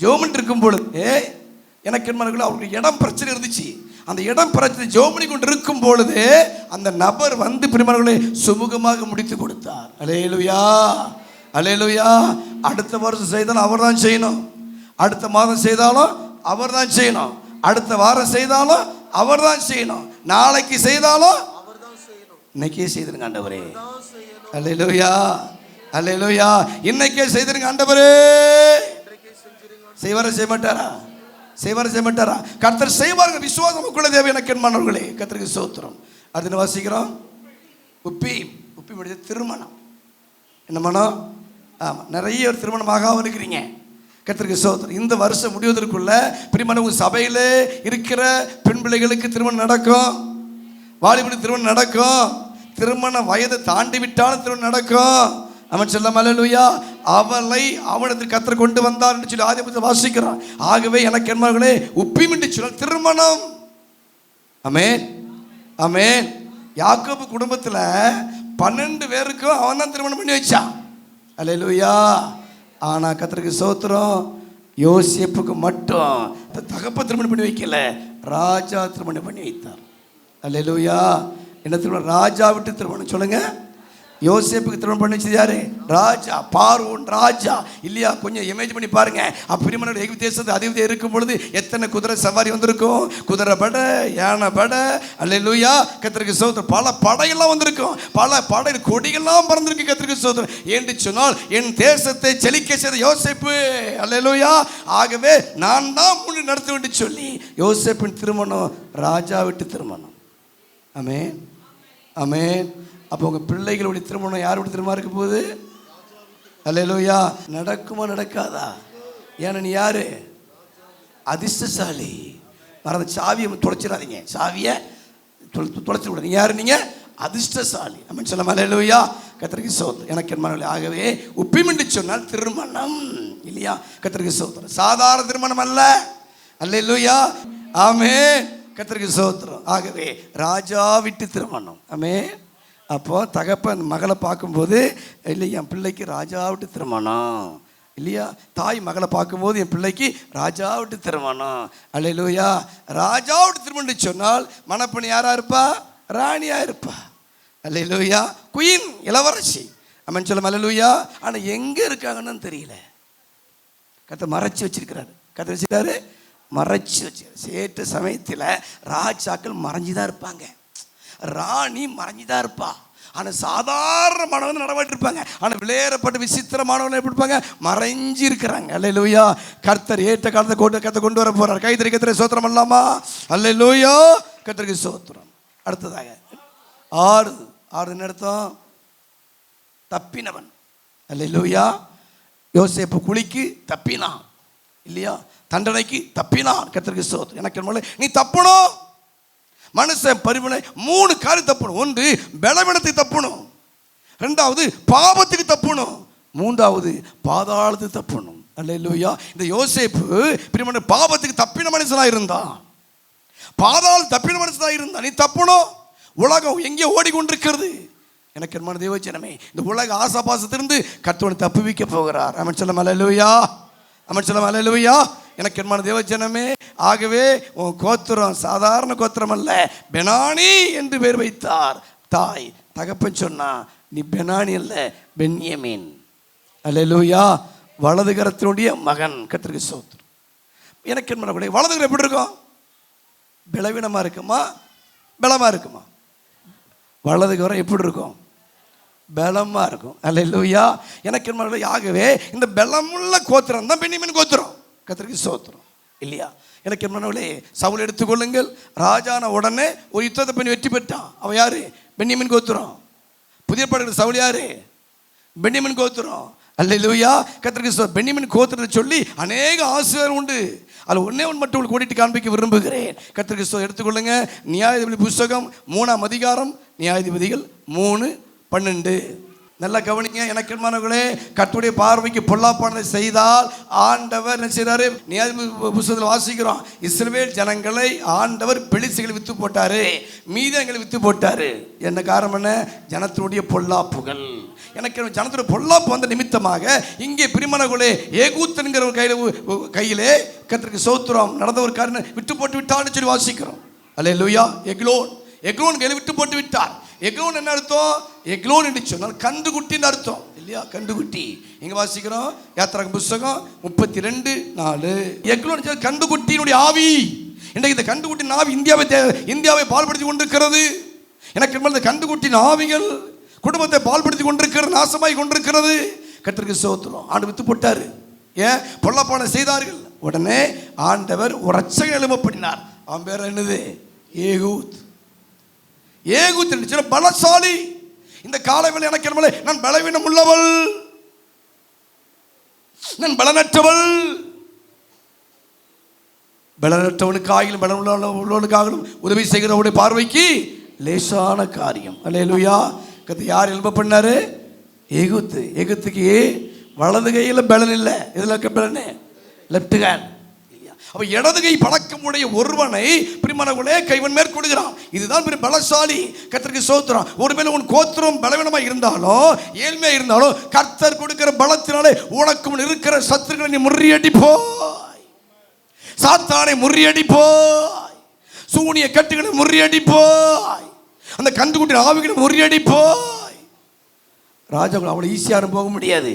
ஜோமன் இருக்கும் பொழுது எனக்கு என்பவர்கள் அவருக்கு இடம் பிரச்சனை இருந்துச்சு. அந்த இடம் பிரச்சனை ஜோமனி கொண்டு இருக்கும் பொழுது அந்த நபர் வந்து பிரிமர்களை சுமூகமாக முடித்து கொடுத்தார். அல்லேலூயா, அல்லேலூயா. அடுத்த வருஷம் செய்தாலும் அவர் தான் செய்யணும், அடுத்த மாதம் செய்தாலும் அவர் தான் செய்யணும், அடுத்த வாரம் செய்தாலும் அவர் தான் செய்யணும், நாளைக்கு செய்தாலும் இன்னைக்கே செய்திருங்க ஆண்டவரே. அல்லேலூயா, அல்லேலூயா. இன்னைக்கே செய்திருங்க ஆண்டவரே. செய்வார செய்ய மாட்டாரா? செய்வார செய்ய மாட்டாரா? கர்த்தர் செய்வார்கள். விசுவாசம் நமக்குள்ள தேவை. எனக்கு என்மானவர்களே கர்த்தருக்கு ஸ்தோத்திரம். அடுத்து வாசிக்கிறோம். உப்பி. உப்பி முடிஞ்ச திருமணம். என்ன மனம்? ஆமாம், நிறைய ஒரு திருமணமாக இருக்கிறீங்க. கர்த்தருக்கு ஸ்தோத்திரம். இந்த வருஷம் முடிவதற்குள்ள பிரிமண சபையில் இருக்கிற பெண் பிள்ளைகளுக்கு திருமணம் நடக்கும், வாலிபடி திருமணம் நடக்கும், திருமண வயதை தாண்டி விட்டாலும் திருமணம் நடக்கும். அவன் சொல்ல அல்லேலூயா. அவளை அவனிடத்தில் கர்த்தர் கொண்டு வந்தார் என்று சொல்லி ஆதிபத்தில் வாசிக்கிறான். ஆகவே எனக்கு என்பவர்களே உப்பிம் என்று சொல்ல திருமணம். ஆமென், ஆமென். யாக்கோபு குடும்பத்தில் 12 பேருக்கும் அவன் தான் திருமணம் பண்ணி வச்சான். அல்லேலூயா. ஆனால் கர்த்தருக்கு ஸ்தோத்திரம், யோசேப்புக்கு மட்டும் தகப்ப திருமணம் பண்ணி வைக்கல, ராஜா திருமணம் பண்ணி வைத்தார். அல்லேலூயா. என்ன திருமணம்? ராஜா விட்டு திருமணம். சொல்லுங்க, யோசேப்புக்கு திருமணம் பண்ணி வச்சது யாரு? ராஜா, பார்வோன் ராஜா இல்லையா? கொஞ்சம் இமேஜ் பண்ணி பாருங்க. அப்பரிமான எகிப்து தேசத்து அதிபதி இருக்கும் பொழுது எத்தனை குதிரை சவாரி வந்திருக்கும், குதிரை பட, யானை பட, அல்லேலூயா, கர்த்தருக்கு ஸ்தோத்திரம். பல படையெல்லாம் வந்திருக்கும், பல படை கொடிகள்லாம் பறந்திருக்கு. கர்த்தருக்கு ஸ்தோத்திரம். என்று சொன்னால் என் தேசத்தை செழிக்க செய்த யோசேப்பு, அல்லேலூயா. ஆகவே நான் தான் முன்னே நடத்த வேண்டும் சொல்லி யோசேப்பின் திருமணம் ராஜா விட்டு திருமணம். ஆமென், ஆமென். அப்போ உங்கள் பிள்ளைகளுடைய திருமணம் யார் விட்டு திரும்ப இருக்க போகுது? அல்லேலூயா. நடக்குமா நடக்காதா? ஏன்னா நீ யாரு? அதிர்ஷ்டசாலி. மறந்த சாவியை தொலைச்சிடாதீங்க, சாவியை தொலைச்சி விட. நீ யாரு? நீங்க அதிர்ஷ்டசாலி. நம்ம சொல்லலாம். அல்லேலூயா, கர்த்தருக்கு ஸ்தோத்திரம். எனக்கு என்ன? ஆகவே உப்பிமிண்டு சொன்னால் திருமணம் இல்லையா? கர்த்தருக்கு ஸ்தோத்திரம். சாதாரண திருமணம் அல்ல. அல்லேலூயா, ஆமென், கர்த்தருக்கு ஸ்தோத்திரம். ஆகவே ராஜா விட்டு திருமணம். ஆமென். அப்போ தகப்பன் மகளை பார்க்கும்போது, இல்லை என் பிள்ளைக்கு ராஜா விட்டு திருமணம் இல்லையா? தாய் மகளை பார்க்கும்போது என் பிள்ளைக்கு ராஜா விட்டு திருமணம். அல்லேலூயா. ராஜா விட்டு திருமணம் சொன்னால் மணப்பெண் யாரா இருப்பா? ராணியா இருப்பா. அல்லேலூயா. குயின், இளவரசி. அம்மன் சொல்ல. அல்லேலூயா. ஆனால் எங்கே இருக்காங்கன்னு தெரியல. கர்த்தர் மறைச்சி வச்சிருக்கிறாரு. கர்த்தர் வச்சுட்டாரு, மறைச்சி வச்சு. சேட்டு சமயத்தில் ராஜாக்கள் மறைஞ்சுதான் இருப்பாங்க, ராணி மறைஞ்சுதான் இருப்பா. ஆனால் சாதாரணமானவங்க நடமாட்டி இருப்பாங்க. ஆனால் விளையாடப்பட்ட விசித்திரமானவங்க எப்படி இருப்பாங்க? மறைஞ்சி இருக்கிறாங்க. அல்லேலூயா. கர்த்தர் ஏற்ற காலத்தை கர்த்தர் கொண்டு வர போறார். கைத்தறி கர்த்தரை ஸ்தோத்திரம் அல்லாமா? அல்லேலூயா, கர்த்தருக்கு ஸ்தோத்திரம். அடுத்ததாக ஆறு. என்ன அர்த்தம்? தப்பினவன். அல்லேலூயா. யோசேப்பு குழிக்கு தப்பினான் இல்லையா? தண்டனைக்கு தப்பினான். கர்த்தருக்கு ஸ்தோத்திரம். எனக்கு நீ தப்பணும். மனுஷன் பரிமளை 3 காரியம் தப்பணும். ஒன்று பலவீனத்துக்கு தப்பணும், 2வது பாவத்துக்கு தப்பணும், 3வது பாதாளத்துக்கு தப்பணும். அல்லேலூயா. இந்த யோசேப்பு பிரியமான பாவத்துக்கு தப்பின மனுஷனா இருந்தான், பாதாளத்துக்கு தப்பின மனுஷனா இருந்தான். நீ தப்பணும். உலகம் எங்கே ஓடிக்கொண்டிருக்கிறது? எனக்கு என்ன தேவஜனமே, இந்த உலக ஆசாபாசத்திலிருந்து கர்த்தர் தப்புவிக்க போகிறார். அவன் சொல்ல. அல்லேலூயா, அவன் சொல்ல. அல்லேலூயா. எனக்கு என்ன தேவஜனமே, ஆகவே உன் கோத்திரம் சாதாரண கோத்திரம் அல்ல, பெனானி என்று பேர் வைத்தார். தாய் தகப்பன் சொன்னா, நீ பெனானி அல்ல, பென்யமீன். அல்லேலூயா. வலது கரத்தினுடைய மகன். கர்த்தருக்கு ஸ்தோத்திரம். எனக்கு என்ன கூட வலது கரம் எப்படி இருக்கும்? பலவீனமா இருக்குமா, பலமா இருக்குமா? வலது கரம் எப்படி இருக்கும்? பலமா இருக்கும். அல்லேலூயா. எனக்கு என்ன? ஆகவே இந்த பலமுள்ள கோத்திரம் தான் பென்யமீன் கோத்திரம். கர்த்தருக்கு ஸ்தோத்திரம் இல்லையா? எனக்கு என்ன? சவுல் எடுத்துக்கொள்ளுங்கள். ராஜான உடனே ஒரு யுத்தத்தை பண்ணி வெற்றி பெற்றான். அவன் யாரு? பென்யமீன் கோத்திரம். புதிய பாடல் சவுல் யாரு? பென்யமீன் கோத்திரம். அல்லேலூயா. கர்த்தருக்கு ஸ்தோத்திரம். பென்யமீன் கோத்திரத்தை சொல்லி அநேக ஆசீர்வாதம் உண்டு. அதில் ஒன்னே ஒன்று மட்டும் உங்களுக்கு கூட்டிட்டு காண்பிக்க விரும்புகிறேன். கர்த்தருக்கு ஸ்தோத்திரம். எடுத்துக்கொள்ளுங்க. நியாயாதிபதி புஸ்தகம் 3ஆம் அதிகாரம், நியாயாதிபதிகள் 3:12. நல்லா கவனிங்க. எனக்கு மாணவர்களே, கர்த்தருடைய பார்வைக்கு பொல்லாப்பானதை செய்தால் ஆண்டவர் என்ன செய்றாரு? நியாயாதிபதி புஸ்தகத்தில் வாசிக்கிறோம். இஸ்ரவேல் ஜனங்களை ஆண்டவர் பெலிஸ்தர்களை வித்து போட்டாரு, மீதியங்களை வித்து போட்டாரு. என்ன காரணம்? என்ன? ஜனத்தினுடைய பொல்லாப்புகள். எனக்கு ஜனத்துடைய பொல்லாப்பு வந்த நிமித்தமாக இங்கே பிரிமணர்களே ஏகூத் என்கிற ஒரு கையிலே கர்த்தருக்கு ஸ்தோத்திரம் நடந்த ஒரு காரணம் விட்டு போட்டு விட்டான்னு சொல்லி வாசிக்கிறோம். அல்லேலூயா. எக்லோன் கையில் விட்டு போட்டு விட்டார். எக்லோன் என்ன அர்த்தம்? எக்லோன் என்று சொன்னால் கண்டுகுட்டின்னு அர்த்தம் இல்லையா? கண்டுகுட்டி. இங்க வாசிக்கிறோம் யாத்திராகம புஸ்தகம் 32:4. எக்லோன் கண்டுகுட்டியினுடைய ஆவி. இன்றைக்கு இந்த கண்டுகுட்டியின் ஆவி இந்தியாவை பால்படுத்தி கொண்டிருக்கிறது. எனக்கு இந்த கண்டுகுட்டியின் ஆவிகள் குடும்பத்தை பால்படுத்தி கொண்டிருக்கிறது, நாசமாய் கொண்டிருக்கிறது. கர்த்தருக்கு ஸ்தோத்திரம். ஆண்டு வித்து போட்டாரு. ஏன்? பொல்லாப்பான செய்தார்கள். உடனே ஆண்டவர் ஒரு ரட்சகனை எழுப்பப்படினார். அவன் பேர் என்னது? ஏகூத். ஏகூத் என்று சொல்ல பலசாலி. இந்த காலவேளை எனக்கு என்ன? நான் பலவீனம் உள்ளவள், நான் பலனற்றவள். பலனற்றவனுக்காகிலும் பலம் உள்ளவனுக்காகிலும் உதவி செய்கிறவனுடைய பார்வைக்கு லேசான காரியம். அல்லேலூயா. யார் எழுப்ப பண்ணாரு? ஏகூத்து. ஏகூத்துக்கு வலது கையில் பலன் இல்லை. இதில் இருக்க பலனு லெப்ட் ஹேண்ட். அப்ப இடது கை பழக்கமுடைய ஒருவனை பிரிமணங்களே கைவன் மேற்கொள்கிறான். இதுதான் பெரிய பலசாலி. கர்த்தருக்கு ஸ்தோத்திரம். ஒருவேளை உன் கோத்திரம் பலவீனமா இருந்தாலும் ஏழ்மையா இருந்தாலும் கர்த்தர் கொடுக்கிற பலத்தினாலே உனக்கு இருக்கிற சத்துருக்களை நீ முறியடிப்போய், சாத்தானை முறியடிப்போய், சூனிய கட்டுகளை முறியடிப்போய், அந்த கண்டுகுட்டி ஆவிகளை முறியடிப்போய். ராஜாக்குள்ள அவ்வளோ ஈஸியாக போக முடியாது.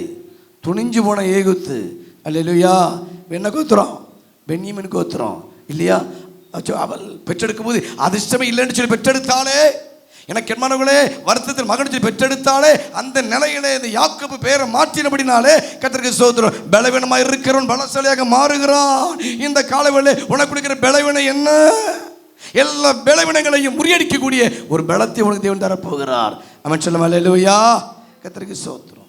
துணிஞ்சு போன ஏகுத்து. அல்லேலூயா. என்ன கோத்திரம்? பென்யமீன் கோத்திரம் இல்லையா? அவள் பெற்றெடுக்கும் போது அதிர்ஷ்டமே இல்லைன்னு சொல்லி பெற்றெடுத்தாலே, எனக்கு என்மானவர்களே வருத்தத்தில் மகன் சொல்லி பெற்றெடுத்தாலே, அந்த நிலையிலே இந்த யாக்கோபு பேரை மாற்றினபடினாலே கர்த்தருக்கு ஸ்தோத்திரம். பலவீனமாக இருக்கிறவன் பலசாலியாக மாறுகிறான். இந்த காலவேளை உனக்கு கொடுக்கிற பலவீனம் என்ன? எல்லா பலவீனங்களையும் முறியடிக்கக்கூடிய ஒரு பலத்தை உனக்கு தேவன் தரப்போகிறார். அவன் சொல்லும் அல்லேலூயா. கர்த்தருக்கு ஸ்தோத்திரம்.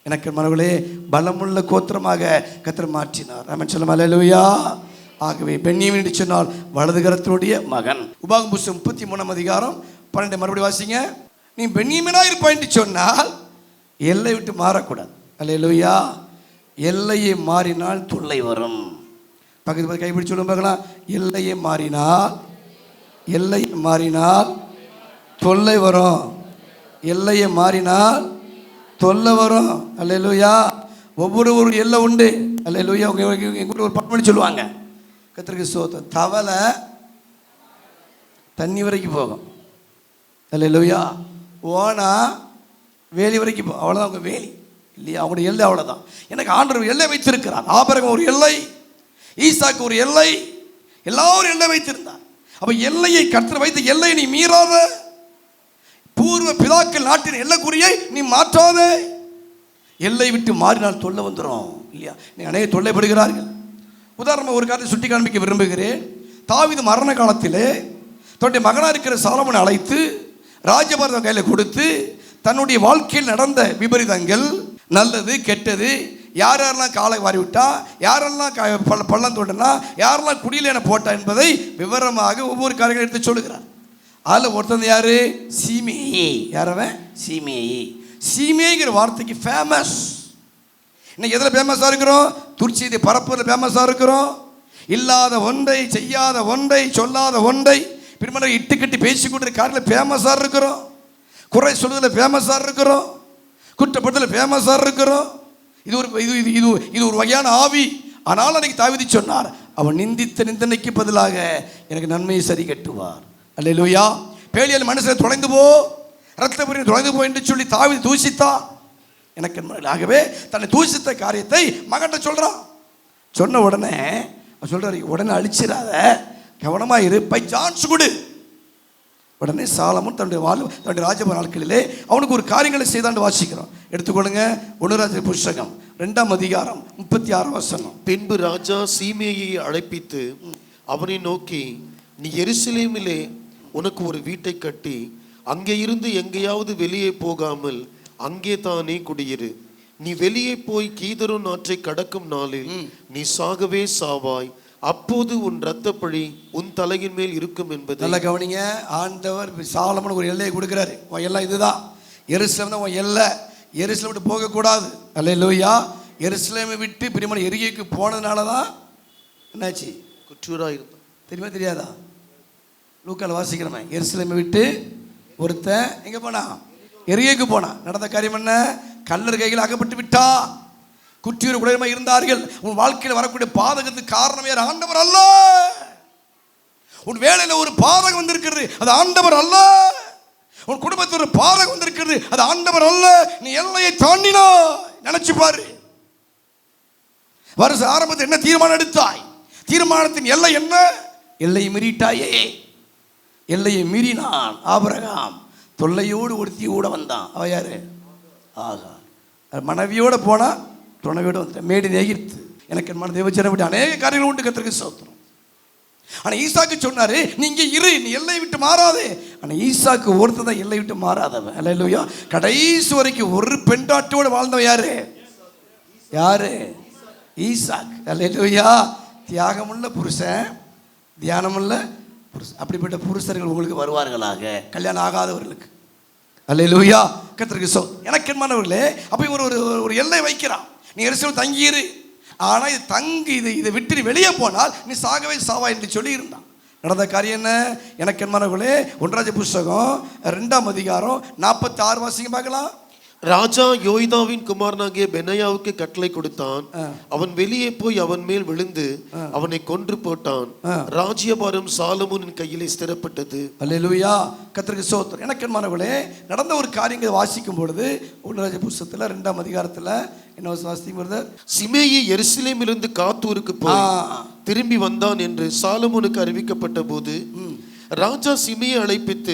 எனக்கு என்மானவர்களே பலமுள்ள கோத்திரமாக கர்த்தர் மாற்றினார். அவன் சொல்லும் அல்லேலூயா. ஆகவே பென்யமீன் என்று சொன்னால் வலதுகரத்தினுடைய மகன். உபாகமம் புத்தகம் 33 அதிகாரம் 12 மறுபடியும் வாசிங்க. நீ பென்யமீனா இருப்பாய் என்று சொன்னால் எல்லை விட்டு மாறக்கூடாது. அல்லேலூயா. எல்லையை மாறினால் தொல்லை வரும். பக்கத்து கைப்பிடி சொல்லுங்க பார்க்கலாம். எல்லையை மாறினால் தொல்லை வரும். எல்லையை மாறினால் தொல்லை வரும். அல்லேலூயா. ஒவ்வொரு எல்லை உண்டு. அல்லேலூயா. எங்க ஒரு பட்மணி சொல்லுவாங்க. கர்த்தருக்கு ஸ்தோத்திரம். தவளை தண்ணி வரைக்கும் போகும். அல்லேலூயா. ஓனா வேலி வரைக்கும் போகும். அவ்வளோதான் அவங்க வேலி இல்லையா? அவங்களுடைய எல்லை அவ்வளோதான். எனக்கு ஆண்டவர் எல்லை வைத்திருக்கிறார். ஆபிரகாம் ஒரு எல்லை, ஈசாக்கு ஒரு எல்லை, எல்லாரும் எல்லை வைத்திருந்தார். அப்போ எல்லையை கர்த்தர் வைத்த எல்லையை நீ மீறாத, பூர்வ பிதாக்கள் நாட்டின் எல்லைக்குறியை நீ மாற்றாத. எல்லை விட்டு மாறினால் தொல்லை வந்துடும் இல்லையா? நீ அநேக தொல்லைப்படுகிறார்கள். உதாரணமாக ஒரு காரியத்தை சுட்டி காண்பிக்க விரும்புகிறேன். தாவீது மரண காலத்திலே தன்னுடைய மகனாக இருக்கிற சாலமோனை அழைத்து ராஜபாரதம் கையில் கொடுத்து தன்னுடைய வாழ்க்கையில் நடந்த விபரீதங்கள், நல்லது கெட்டது, யாரெல்லாம் காலை வாரி விட்டா, யாரெல்லாம் பள்ளம் தோண்டினா, யாரெல்லாம் குடியில் என போட்டா என்பதை விவரமாக ஒவ்வொரு காரியங்களும் எடுத்து சொல்லுகிறார். அதில் ஒருத்தன் யாரு? சீமேயி. யாரவன்? சீமேயி. சீமேங்கிற வார்த்தைக்கு ஃபேமஸ். இன்னைக்கு எதில் ஃபேமஸாக இருக்கிறோம்? துர்ச்செய்தி பரப்புறதுல ஃபேமஸாக இருக்கிறோம். இல்லாத ஒன்றை, செய்யாத ஒன்றை, சொல்லாத ஒன்றை பின்மனை இட்டுக்கட்டி பேசிக்கொண்டு காரில் ஃபேமஸாக இருக்கிறோம். குறை சொல்வதில் ஃபேமஸாக இருக்கிறோம். குற்றப்படுத்தல ஃபேமஸாக இருக்கிறோம். இது ஒரு இது ஒரு வகையான ஆவி. ஆனால் அன்னைக்கு தாவீது சொன்னார், அவன் நிந்தித்த நிந்தனைக்கு பதிலாக எனக்கு நன்மையை சரி கட்டுவார். அல்லேலூயா. பேலியல் மனுஷனை தொலைந்து போ, ரத்தபுரியை தொலைந்து போ என்று சொல்லி தாவீது தூசித்தான். எனக்கு ஆகவே தன்னை தூசித்த காரியத்தை மகன்கிட்ட சொல்றான். சொன்ன உடனே சொல்றாரு, உடனே அழிச்சிடாத, கவனமா இரு, பை சான்ஸ் கொடு. உடனே சாலமோன் தன்னுடைய ராஜப நாட்களிலே அவனுக்கு ஒரு காரியங்களை செய்தாண்டு வாசிக்கிறோம். எடுத்துக்கொள்ளுங்க. 1 ராஜாக்கள் புஸ்தகம் 2ஆம் அதிகாரம் 36 வசனம்.
பின்பு ராஜா சீமேயை அழைப்பித்து அவனை நோக்கி, நீ எருசலேமிலே உனக்கு ஒரு வீட்டை கட்டி அங்கே இருந்து எங்கேயாவது வெளியே போகாமல் அங்கே தானே குடியிரு. நீ வெளியே போய் கீதரோன் ஆற்றை கடக்கும் நாளில் நீ சாகவே சாவாய். அப்போது உன் இரத்தப்பழி உன் தலையின் மேல் இருக்கும் என்பது.
நல்ல கவனிங்க. ஆண்டவர் சாலமோனுக்கு ஒரு எல்லையை கொடுக்கிறாரு. உன் எல்லாம் இதுதான், எருசலேம் தான் உன் எல்லை. எருசலேம் விட்டு போகக்கூடாது. அல்லேலூயா. எருசலேமை விட்டு பிரியமான எரிகைக்கு போனதுனால தான் என்னாச்சு?
குற்றூரா இருந்தான்.
தெரியுமா தெரியாதா? லூக்கால வாசிக்கிறோமே. எருசலேமை விட்டு ஒருத்தன் எங்கே போனா? எரிகைக்கு போனா. நடந்த காரியம் என்ன? கல்லர் கையில் அகப்பட்டு விட்டா. குற்றியூர் குடையமாக இருந்தார்கள். உன் வாழ்க்கையில் வரக்கூடிய பாதகத்துக்கு காரணம் யார்? ஆண்டவர் அல்ல. உன் வேலையில் ஒரு பாதகம் வந்திருக்கிறது, அது ஆண்டவர் அல்ல. உன் குடும்பத்தில் ஒரு பாதகம் வந்திருக்கிறது, அது ஆண்டவர் அல்ல. நீ எல்லையை தாண்டினா நினைச்சு பாரு. வருஷ ஆரம்பத்தில் என்ன தீர்மானம் எடுத்தாய்? தீர்மானத்தின் எல்லை என்ன? எல்லையை மீறிட்டாயே. எல்லையை மீறினான் ஆபிரகாம். தொல்லையோடு ஒருத்தி கூட வந்தான். அவ யாரு? ஆகா. மனைவியோட போனா, துணைவியோட வந்துட்டான். மேடு எகிப்து. எனக்கு என் மன தேவச்சனை விட்டு அநேக காரியங்கள் உண்டு. கர்த்தருக்கு ஸ்தோத்திரம். ஆனால் ஈசாக்கு சொன்னாரு, நீங்க இரு, நீ எல்லை விட்டு மாறாதே. ஆனால் ஈசாக்கு ஒருத்தர் தான் எல்லை விட்டு மாறாதவன். அல்லேலூயா. கடைசி வரைக்கும் ஒரு பெண்டாட்டோடு வாழ்ந்தவன் யாரு? யாரு? ஈசாக்கு. அல்லேலூயா. தியாகமுள்ள புருஷன், தியானமுள்ள புருஷன். அப்படிப்பட்ட புருஷர்கள் உங்களுக்கு வருவார்களாக, கல்யாணம் ஆகாதவர்களுக்கு. அல்லேலூயா. கர்த்தருக்கு ஸ்தோத்திரம். எனக்கு என்மானவர்களே, அப்போ ஒரு எல்லை வைக்கிறான். நீ எருசலேமில் தங்கியிரு, ஆனால் இது தங்கி இதை விட்டு நீ வெளியே போனால் நீ சாகவே சாவா என்று சொல்லி இருந்தான். நடந்த காரியம் என்ன? எனக்கு என்மானவர்களே, 1 ராஜாக்கள் புஸ்தகம் 2ஆம் அதிகாரம் 46 வாசிங்க பார்க்கலாம்.
ராஜா யோய்தாவின் குமாரனாகிய பெனாயாவுக்கு கட்டளை கொடுத்தான். அவன் வெளியே போய் அவன் மேல் விழுந்து அவனை கொன்று போட்டான். ராஜ்யபாரம் சாலமோனின் கையிலே ஸ்திரப்பட்டது.
அல்லேலூயா, கர்த்தருக்கு ஸ்தோத்திரம். எனக்கன்மானவர்களே, நடந்த ஒரு காரியங்களை வாசிக்கும் பொழுது ஒன்றாம் புத்தகத்துல 2ஆம் அதிகாரத்துல என்ன வாசிக்கும் பொழுது,
சிமேயி எருசலேமிலிருந்து காத்தூருக்கு போய் திரும்பி வந்தான் என்று சாலமோனுக்கு அறிவிக்கப்பட்ட போது ராஜா சிமையை அழைப்பித்து,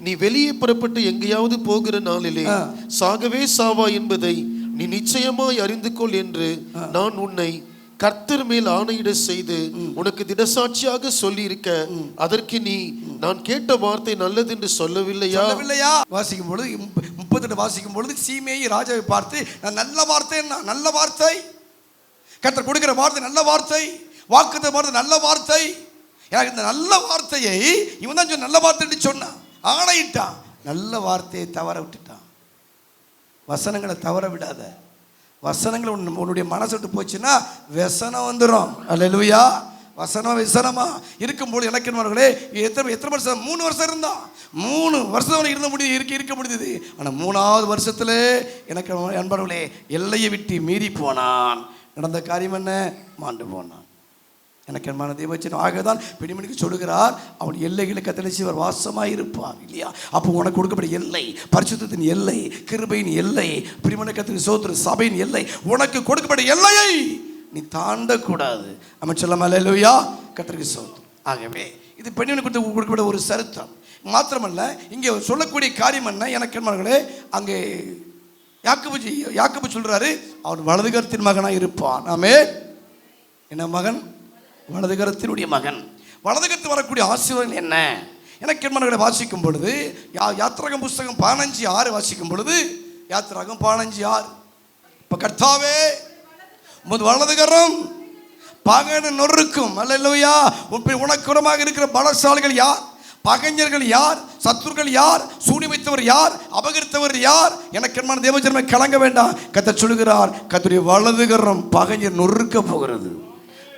நீ வெளியே புறப்பட்டு எங்கேயாவது போகிற நாளிலே சாகவே சாவா என்பதை நீ நிச்சயமாய் அறிந்து கொள் என்று நான் உன்னை கர்த்தர் மேல் ஆணையிட செய்து உனக்கு திடசாட்சியாக சொல்லி இருக்க, அதற்கு நீ நான் கேட்ட வார்த்தை நல்லது என்று சொல்லவில்லையா?
வாசிக்கும் பொழுது 38 வாசிக்கும் பொழுது சீமேயி ராஜாவை பார்த்து, நான் நல்ல வார்த்தை, நல்ல வார்த்தை, கர்த்தர் கொடுக்கிற வார்த்தை நல்ல வார்த்தை, வாக்குத்த வார்த்தை நல்ல வார்த்தை, எனக்கு இந்த நல்ல வார்த்தையை இவன் தான் நல்ல வார்த்தை சொன்னான், ஆணையிட்டான். நல்ல வார்த்தையை தவற விட்டுட்டான். வசனங்களை தவற விடாத. வசனங்கள் உன்னுடைய மனசு விட்டு போச்சுன்னா व्यसனம் வந்துடும். அல்லேலூயா. வசனம் விசனமா இருக்கும்போது இலக்கியமானவர்களே, எத்தனை வருஷம்? 3 வருஷம் இருந்தான். 3 வருஷம் இருக்க முடியுது. ஆனால் 3ஆவது வருஷத்துல எனக்கு அன்பானவர்களே எல்லையை விட்டு மீறி போனான். நடந்த காரியம் என்ன? மாண்டு போனான். எனக்கு அன்பான தேவச்சன். ஆகதான் பெண்மணிக்கு சொல்லுகிறார், அவன் எல்லைகளை கத்தளிச்சவர் வாசமாய் இருப்பார் இல்லையா? அப்போ உனக்கு கொடுக்கப்பட்ட எல்லை, பரிசுத்தத்தின் எல்லை, கிருபையின் எல்லை, பிரிமண கத்திரிக்கு சோத்திர சபையின் எல்லை, உனக்கு கொடுக்கப்பட்ட எல்லையை நீ தாண்டக்கூடாது. அவன் சொல்லாம அல்லேலூயா, கத்திரிக்கு சோத்திரம். ஆகவே இது பெண்மணி கொடுக்கப்பட்ட ஒரு சரித்திரம் மாத்திரமல்ல. இங்கே சொல்லக்கூடிய காரியம் என்ன? எனக்கு அன்பானவர்களே, அங்கே யாக்கோபு சொல்றாரு, அவன் வலதுகரத்தின் மகனாய் இருப்பான். ஆமென். என்ன மகன்? வலதுகரத்தினுடைய மகன். வலதுகரத்தில் வரக்கூடிய ஆசீர்வாதம் என்ன? எனக்கு என்மனங்களை வாசிக்கும் பொழுது யாத்திராகம் புஸ்தகம் 15:6 வாசிக்கும் பொழுது, யாத்திராகம் 15:6, இப்போ கர்த்தாவே உமது வலதுகரம் பகைஞனை நொறுக்கும். அல்லேலூயா. உனக்கு உரமாக இருக்கிற பலசாலிகள் யார்? பகைஞர்கள் யார்? சத்துருக்கள் யார்? சூனி வைத்தவர் யார்? அபகரித்தவர் யார்? எனக்கு என்மான தேவஜனமே கலங்க வேண்டாம். கர்த்தர் சொல்லுகிறார், கர்த்தருடைய வலதுகரம் பகைஞர் நொறுக்க போகிறது.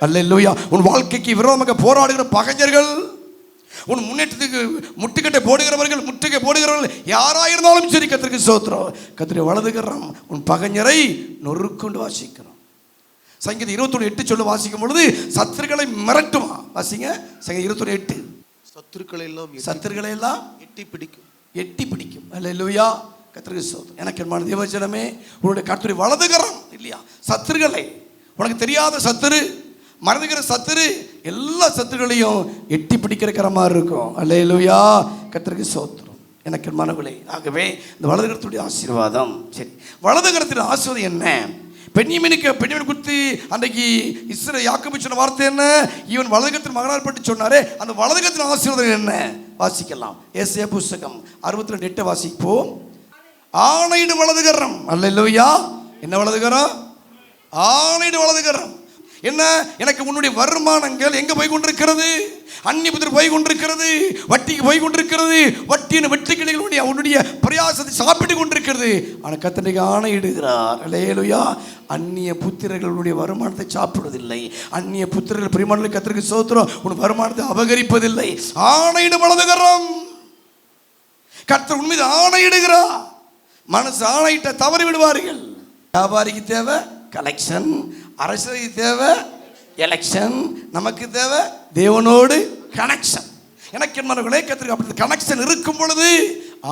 அல்லேலூயா. உன் வாழ்க்கைக்கு விரோதமாக போராடுகிற பகைஞர்கள், உன் முன்னேற்றத்துக்கு முட்டுக்கட்டை போடுகிறவர்கள் யாராயிருந்தாலும் சரி, கர்த்தருக்கு ஸ்தோத்திரம். கர்த்தருடைய வலதுகரம் உன் பகைஞரை நொறுக்குண்டு வாசிக்கிறோம். சங்கீதம் 21:8 சொல்ல வாசிக்கும் பொழுது சத்துருக்களை மிரட்டுமா? வாசிங்க சங்கீதம் 21:8. சத்துருக்களை எல்லாம் எட்டி பிடிக்கும். அல்லேலூயா, கர்த்தருக்கு ஸ்தோத்திரம். எனக்கு அன்பான தேவஜனமே, உன்னுடைய கர்த்தருடைய வலதுகரம் இல்லையா, சத்துருக்களை, உனக்கு தெரியாத சத்துரு, மறந்துகிற சத்துரு, எல்லா சத்துருகளையும் எட்டி பிடிக்கிற கரமா இருக்கும். அல்லேலூயா, கர்த்தருக்கு ஸ்தோத்திரம். எனக்கு மனவில்லை. ஆகவே இந்த வலதுகரத்துடைய ஆசீர்வாதம். சரி, வலதுகரத்தின் ஆசீர்வாதம் என்ன? பெண்ணியமீன் குறித்து அன்றைக்கு யாக்கோபு சொன்ன வார்த்தை என்ன? இவன் வலதுகரத்தின் மகனார் பற்றி சொன்னாரே, அந்த வலதுகரத்தின் ஆசீர்வாதம் என்ன? வாசிக்கலாம். ஏசாயா புஸ்தகம் 62:8 வாசிப்போம். ஆணையிடு வலதுகரம். அல்லேலூயா. என்ன வலதுகரம்? ஆணையிடு வலதுகரம். என்ன? எனக்கு உன்னுடைய வருமானங்கள் எங்க போய் கொண்டிருக்கிறது? அந்நியபுத்திர போய் கொண்டிருக்கிறது, வட்டிக்கு போய் கொண்டிருக்கிறது, வட்டியின் வெட்டுக்கிளிகளுடைய உன்னுடைய பிரயாசத்தை சாப்பிட்டு கொண்டிருக்கிறது. ஆனால் கர்த்தர் ஆணையிடுகிறார். அல்லேலூயா. அந்நிய புத்திரர்களுடைய வருமானத்தை சாப்பிடுவதில்லை. அந்நிய புத்திரர்கள் பிரியமானவர்களே, கர்த்தருக்கு ஸ்தோத்திரம், உன் வருமானத்தை அபகரிப்பதில்லை. ஆணையிடு வலதுகரம். கர்த்தர் உன் மீது ஆணையிடுகிறார். மனசு ஆணையிட்ட தவறி விடுவார்கள். வியாபாரிக்கு தேவை கலெக்ஷன், அரசுக்கு தேவை எலெக்ஷன், நமக்கு தேவை தேவனோடு கனெக்ஷன். எனக்கு என்பவர்களே, கர்த்தருக்கு அப்படி கனெக்ஷன் இருக்கும் பொழுது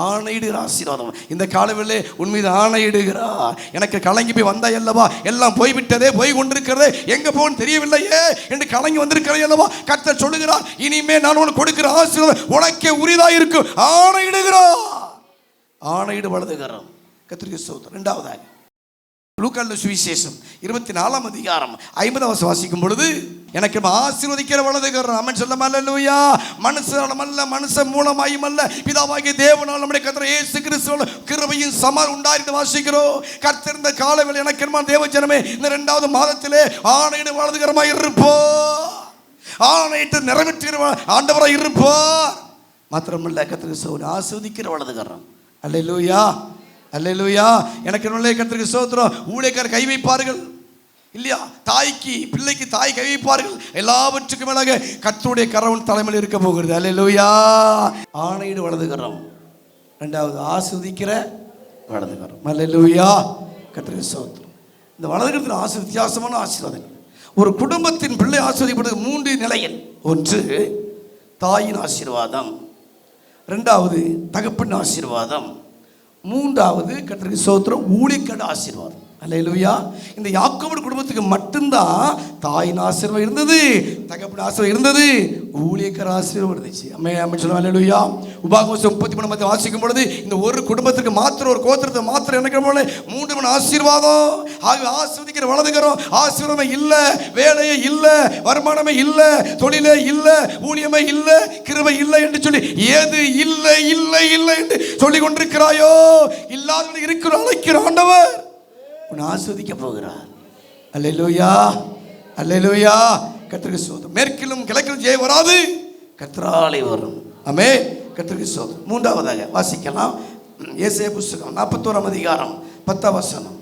ஆணையிடுகிற ஆசீர்வாதம். இந்த காலவெளியிலே உன் மீது ஆணையிடுகிறார். எனக்கு கலங்கி போய் வந்தா அல்லவா, எல்லாம் போய்விட்டதே, போய் கொண்டிருக்கிறதே, எங்க போன்னு தெரியவில்லையே என்று கலங்கி வந்திருக்கிறேன் அல்லவா, கர்த்தர் சொல்லுகிறார், இனிமே நான் உனக்கு கொடுக்கிற ஆசீர்வாதம் உனக்கே உரிதாக இருக்கும். ஆணையிடுகிறார். ஆணையிடு வலதுகரம். கர்த்தருக்கு ஸ்தோத்திரம். இரண்டாவதாக லூக்கான சுவிசேஷம் 24ஆம் அதிகாரம் 50 வாசிக்கும் பொழுது, எனக்கு ஆசீர்வதிக்கிற வலதுகரம். ஆமென் சொல்லமா? அல்லேலூயா. மனுஷனாலும் அல்ல, மனுஷன் மூலமாயும் அல்ல, பிதாவாகிய தேவனால் நம்முடைய கர்த்தர் இயேசு கிறிஸ்துவின் கிருபையும் சமாதானம் உண்டாயிட்டு வாசிக்கிறோம். கர்த்தர் இந்த காலவேளை எனக்கு என்ன தேவஜனமே, இந்த 2வது மாதத்திலே ஆணையிட வலதுகரமாய் இருப்போம். ஆணையிட்டு நிறைவேற்றுகிற ஆண்டவராய் இருப்போம். மாத்திரமல்ல, கர்த்தர் ஆசீர்வதிக்கிற வலதுகரம். அல்லேலூயா, அல்லேலூயா. எனக்கு நல்ல கர்த்தருக்கு ஸ்தோத்திரம். ஊழியக்காரர் கை வைப்பார்கள் இல்லையா, தாய்க்கு பிள்ளைக்கு தாய் கை வைப்பார்கள். எல்லாவற்றுக்கும் மேலாக கர்த்தருடைய கரம் தலைமையில் இருக்க போகிறது. அல்லேலூயா. ஆணையிடு வலதுகரம். 2வது ஆசீர்வதிக்கிற வலதுகரம். அல்லேலூயா, கர்த்தருக்கு ஸ்தோத்திரம். இந்த வலதுகரத்தில் வித்தியாசமான ஆசீர்வாதங்கள். ஒரு குடும்பத்தின் பிள்ளை ஆசீர்வதிக்கப்படுவது 3 நிலைகள். ஒன்று தாயின் ஆசீர்வாதம், 2வது தகப்பன் ஆசீர்வாதம், 3வது கர்த்தருக்கு ஸ்தோத்திரம் ஊழியக்காரர் ஆசீர்வாதம். அல்லேலூயா. இந்த யாக்கோபு குடும்பத்துக்கு மட்டும்தான் தாயின் ஆசீர்வாதம் இருந்தது, தகப்பன் ஆசீர்வாதம் இருந்தது, ஊழியக்கார ஆசீர்வாதம் இருந்துச்சு. அம்மே சொல்லுவோம். அல்லேலூயா. உபாகமம் 33 வாசிக்கும் பொழுது இந்த ஒரு குடும்பத்துக்கு மாத்திரம், ஒரு கோத்திரத்தை மாத்திரம் என்ன 3 ஆசீர்வாதம். ஆக ஆசீர்வதிக்கிற வலதுகரம். ஆசீர்வாதமே இல்லை, வேலையே இல்லை, வருமானமே இல்லை, தொழிலே இல்லை, ஊழியமே இல்லை, கிருபை இல்லை என்று சொல்லி ஏது இல்லை இல்லை இல்லை என்று சொல்லிக் கொண்டிருக்கிறாயோ, இல்லாத இருக்கிற அழைக்கிற ஆண்டவர் உன்னை ஆஸ்வதிக்க போகிறார். அல்லேலூயா, அல்லேலூயா, கர்த்தருக்கு ஸ்தோத்திரம். மேற்கிலும் கிழக்கிலும் ஜெயம் வராது, கர்த்தராலே வரும். ஆமென், கர்த்தருக்கு ஸ்தோத்திரம். 3வதாக வாசிக்கலாம். ஏசாயா புத்தகம் 41 அதிகாரம் 10 வசனம்.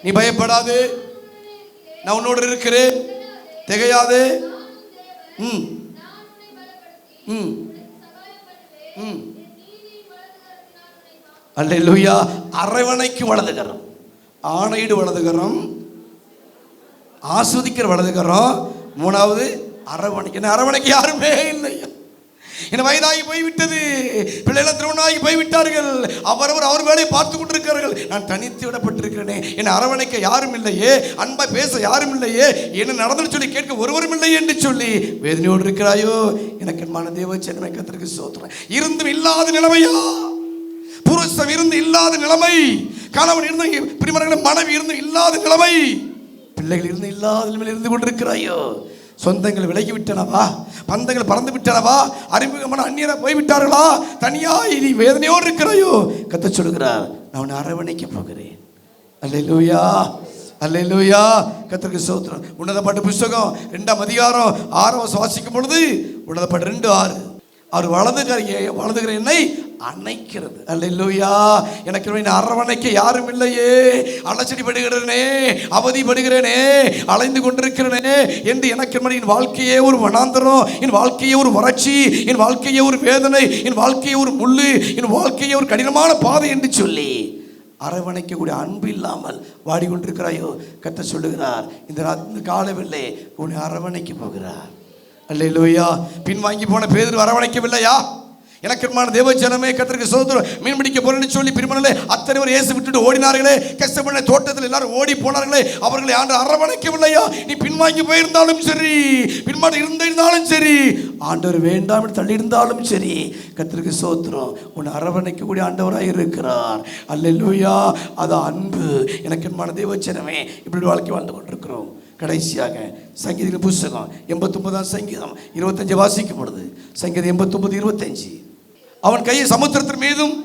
நீ பயப்படாதே, நான் உன்னோடு இருக்கிறேன், திகையாதே. அல்லேலூயா. அரவணைக்கு வலதுகரம், ஆணையிடு வலதுகரம், ஆஸ்வதிக்கிற வலதுகரம், 3வது அரவணைக்கு. என்ன அரவணைக்கு யாருமே இல்லை. என்ன வயதாகி போய்விட்டது, பிள்ளைகள் திருமணமாகி போய்விட்டார்கள், அவரவர் அவர் வேலையை பார்த்து கொண்டிருக்கிறார்கள், நான் தனித்து விடப்பட்டிருக்கிறேனே, என்னை அரவணைக்க யாரும் இல்லையே, அன்பா பேச யாரும் இல்லையே, என்ன நடந்துன்னு சொல்லி கேட்க ஒருவரும் இல்லை என்று சொல்லி வேதனையோடு இருக்கிறாயோ, எனக்கு மன தேவ சென்னை கர்த்தருக்கு ஸ்தோத்திரம். இருந்தும் இல்லாத நிலைமையா, புருஷன் இருந்து இல்லாத நிலைமை, கணவன் இருந்து பிரிமணங்களை மனைவி இருந்து இல்லாத நிலைமை, பிள்ளைகள் இருந்து இல்லாத நிலைமையில் இருந்து கொண்டிருக்கிறாயோ, சொந்தங்கள் விலகி விட்டனவா, பந்தங்கள் பறந்து விட்டனவா, அறிமுகமான அந்நியரை போய்விட்டார்களா, தனியாய் நீ வேதனையோடு இருக்கிறாயோ, கர்த்தர் சொல்கிறார், நான் உன்னை அரவணைக்க போகிறேன். அல்லேலூயா, அல்லேலூயா, கர்த்தருக்கு ஸ்தோத்திரம். உன்னத பாட்டு புத்தகம் 2ஆம் அதிகாரம் 6ஆம் வசனம் வாசிக்கும் பொழுது, உன்னத பாட்டு 2:6, அவர் வலதுகிற என்னை அணைக்கிறது. அல்லேலூயா. எனக்கு அரவணைக்க யாரும் இல்லையே, அலச்சடிப்படுகிறேனே, அவதிப்படுகிறேனே, அலைந்து கொண்டிருக்கிறேனே என்று எனக்கு என் வாழ்க்கையே ஒரு வனாந்தரம், என் வாழ்க்கையே ஒரு வறட்சி, என் வாழ்க்கையே ஒரு வேதனை, என் வாழ்க்கையே ஒரு முள்ளு, என் வாழ்க்கையே ஒரு கடினமான பாதை என்று சொல்லி அரவணைக்கக்கூடிய அன்பு இல்லாமல் வாடிக்கொண்டிருக்கிறாயோ, கர்த்தர் சொல்லுகிறார், இந்த காலவில்லை உன்னை அரவணைக்க போகிறார். அல்லேலூயா. பின்வாங்கி போன பேதுரு அரவணைக்கவில்லையா? எனக்கு தேவ ஜனமே, கர்த்தருக்கு ஸ்தோத்திரம். மீன் பிடிக்க போறேன்னு சொல்லி பிரிமணலே அத்தனை பேர் இயேசு விட்டுட்டு ஓடினார்களே, கஷ்டப்பட்ட தோட்டத்தில் எல்லாரும் ஓடி போனார்களே, அவர்களை ஆண்டவர் அரவணைக்கவில்லையா? நீ பின்வாங்கி போயிருந்தாலும் சரி, பின்மாடி இருந்தாலும் சரி, ஆண்டவர் வேண்டாம் தள்ளி இருந்தாலும் சரி, கர்த்தருக்கு ஸ்தோத்திரம், உன்னை அரவணைக்கக்கூடிய ஆண்டவராக இருக்கிறார். அல்லேலூயா. அது அன்பு. எனக்கு தேவ ஜனமே, இப்படி வாழ்க்கை வாழ்ந்து கொண்டிருக்கிறோம். கடைசியாக சங்கீத புத்தகம் 89ஆம் சங்கீதம் 25 வாசிக்கும் பொழுது, சங்கீதம் 89:25, அவன் கையை சமுத்திரத்தின் மீதும்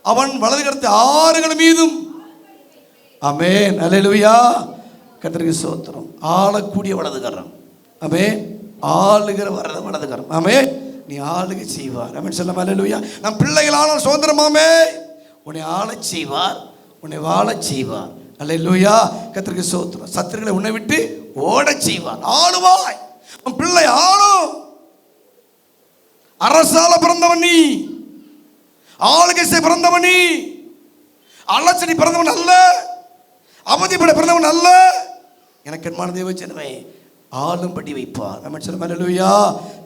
அவன் வலது கரத்தை ஆறுகள் மீதும். ஆமென், அல்லேலூயா, கர்த்தருக்கு ஸ்தோத்திரம். ஆளக்கூடிய வலதுகரம். ஆமென், ஆளுகிற வலதுகரம். ஆமென், நீ ஆளுகை செய்வார். ஆமென் சொல்ல. அல்லேலூயா. நம் பிள்ளைகளான சுதந்திரமாமே, உன்னை ஆளச் செய்வார், உன்னை வாழச் செய்வார். அல்லேலூயா, கர்த்தருக்கு ஸ்தோத்திரம். சத்துருக்களை உன்னை விட்டு ஓடச் செய்வார். ஆளுவாய், உன் பிள்ளை ஆளும். அரசால பிறந்தவன் நீ, ஆளுகை செய்ய பிறந்தவன் நீ, அலச்சடி பிறந்தவன் அல்ல, அவதிப்பட பிறந்தவன் அல்ல. எனக்கு என்மான தேவ ஜனமே, ஆளும்படி வைப்பார். நம்ம சொல்ல. அல்லேலூயா,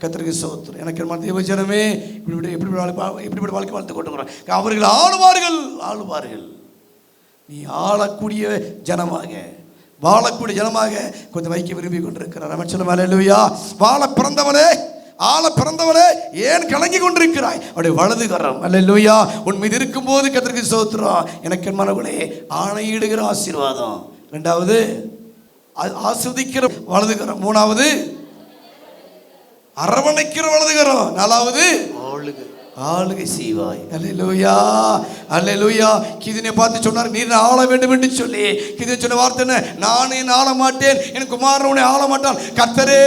கர்த்தருக்கு ஸ்தோத்திரம். எனக்கு என்மான தேவ ஜனமே, இப்படி வாழ்க்கை வாழ்த்து கொண்டிருக்கிறோம். அவர்கள் ஆளுவார்கள், ஆளுவார்கள். நீ ஆளக்கூடிய ஜனமாக, வாழக்கூடிய ஜனமாக கொஞ்சம் வைக்க விரும்பி கொண்டிருக்கிறார். நம்ம சொல்ல. அல்லேலூயா. வாழ பிறந்தவனே, ஆள பிறந்தவனே, ஏன் கலங்கி கொண்டிருக்கிறாய்? அவருடைய வலதுகரம். அல்லேலூயா. உன் மீது இருக்கும் போது கர்த்தருக்கு ஸ்தோத்திரம். எனக்கு என் மனவளே, ஆணையிடுகிற ஆசீர்வாதம். 2வது ஆஸ்வதிக்கிற வலதுகரம். 3வது அரவணைக்கிற வலதுகரம். 4வது ஆளுகை செய்வாய். அல்லேலூயா, அல்லேலூயா. கிதினை பார்த்து சொன்னார், நீர் ஆள வேண்டும் என்று சொல்லி. கிதினை சொன்ன வார்த்தை என்ன? நானே ஆள மாட்டேன், என் குமாரன் உன்னை ஆள மாட்டான், கர்த்தரே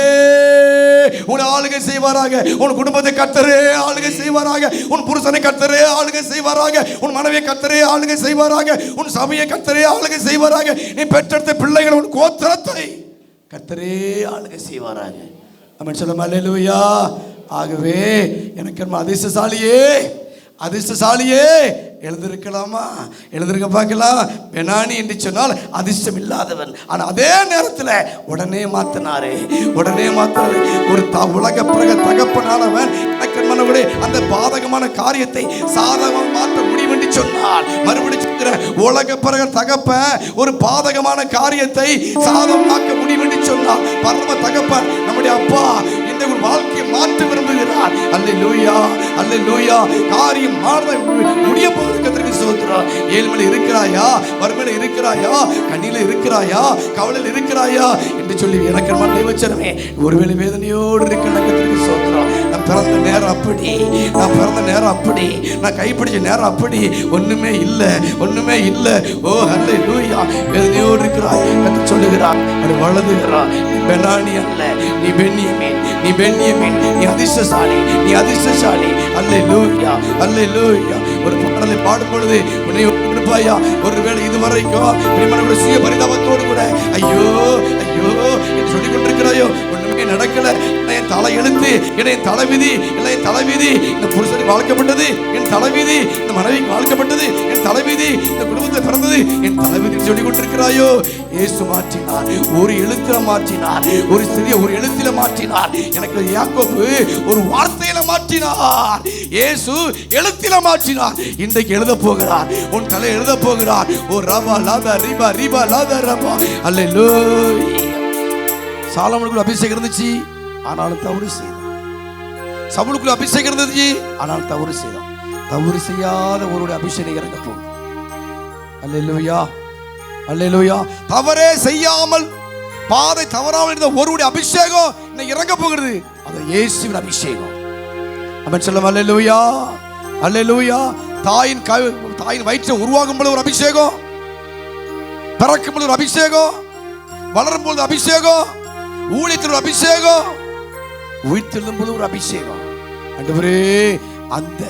உன்னை ஆளுகை செய்வாராக. உன் குடும்பத்தை கர்த்தரே ஆளுகை செய்வாராக. உன் புருஷனை கர்த்தரே ஆளுகை செய்வாராக. உன் மனைவியை கர்த்தரே ஆளுகை செய்வாராக. உன் சபையை கர்த்தரே ஆளுகை செய்வாராக. நீ பெற்றெடுத்த பிள்ளைகள், உன் கோத்திரத்தை கர்த்தரே ஆளுகை செய்வாராக. ஆமென் சொல்லுங்க. அல்லேலூயா. ஆகவே எனக்கு அதிர்ஷ்டசாலியே, அதிர்ஷ்டசாலியே எழுந்திருக்கலாமா? எழுந்திருக்க பார்க்கலாம். பெனானி என்று சொன்னால் அதிர்ஷ்டம் இல்லாதவன். ஆனால் அதே நேரத்தில் உடனே மாத்தினாரு. ஒரு உலக பிறகு தகப்பனானவன் மனவர்களே அந்த பாதகமான காரியத்தை சாதகமாக மாற்ற முடியும் என்று சொன்னால், மறுபடியும் சொல்கிறேன், உலக பிறகு தகப்ப ஒரு பாதகமான காரியத்தை சாதகமாக்க முடியும் என்று சொன்னால், பரம தகப்பன் நம்முடைய அப்பா இந்த ஒரு வாழ்க்கையை மாற்ற விரும்புகிறார். அல்லேலூயா, அல்லேலூயா. காரியம் மாற முடிய போகிறது. கர்த்தருக்கு ஸ்தோத்திரம். ஏழ்மையில இருக்கிறாயா, வறுமையில இருக்கிறாயா, கண்ணில இருக்கிறாயா, கவலையில் இருக்கிறாயா என்று சொல்லி எனக்கு தேவச்சனமே ஒருவேளை வேதனையோடு இருக்கிற கர்த்தருக்கு ஸ்தோத்திரம். நான் பிறந்த நேரம் அப்படி, நான் கைப்பிடிச்ச நேரம் அப்படி, ஒண்ணுமே இல்லை. ஓ அல்லேலூயா. வேதனையோடு இருக்கிறாய். கர்த்தர் சொல்லுகிறார், அது வளருகிறார். நீ பெனானி அல்ல, நீ பென்யமீன். நீ அதிர்ஷ்டசாலி. அல்லேலூயா, அல்லேலூயா. ஒரு பாடலை பாடும் பொழுது உன்னை கொடுப்பாயா. ஒருவேளை இதுவரைக்கும் பிரியமானவர்களே சுய பரிதாபத்தோடு கூட ஐயோ என்று சொல்லிக் கொண்டிருக்கிறாயோ, ஒண்ணுமே நடக்கல, என் தலை எழுத்து, என் தலைவிதி, என் தலைவிதி, இந்த புருஷனுக்கு வாழ்க்கப்பட்டது, என் தலைவிதி, இந்த மனைவிக்கு வாழ்க்கப்பட்டது, என் தலைவிதி, இந்த குடும்பத்தில் பிறந்தது, என் தலைவிதி சொல்லிக் கொண்டிருக்கிறாயோ. இயேசு மாற்றினார். ஒரு எழுத்துல மாற்றினார். ஒரு சிறிய ஒரு எழுத்தில மாற்றினார். எனக்கு யாக்கோபு ஒரு வார்த்தையில மாற்றினார். இயேசு எழுத்தில மாற்றினார். இன்றைக்கு எழுத போகிறார். உன் தலை எழுத போகிறார். ஓ ரபா லாதா ரிபா ரிபா லாதா ரபா. அல்லேலூயா. சாலமோனுக்குள்ள அபிஷேகம் இருந்துச்சு, ஆனாலும் தவறு செய்தான். சவுலுக்குள்ள அபிஷேகம் இருந்துச்சு, ஆனாலும் தவறு செய்தான். தவறு செய்யாத ஒருவருடைய அபிஷேகம் இறங்க போகுது. அல்லேலூயா, அல்லேலூயா. தவறே செய்யாமல் பாதை தவறாமல் இருந்த ஒருவருடைய அபிஷேகம் இன்னைக்கு இறங்க போகிறது. அது இயேசுவின் அபிஷேகம். அவன் சொல்லும் அல்லேலூயா, அல்லேலூயா. தாயின் வயிற்றை உருவாகும் பொழுது ஒரு அபிஷேகம், பிறக்கும் பொழுது ஒரு அபிஷேகம், வளரும் பொழுது அபிஷேகம், ஊழியத்தில் ஒரு அபிஷேகம், உயிர்த்தெழும் பொழுது ஒரு அபிஷேகம். ஆண்டவரே, அந்த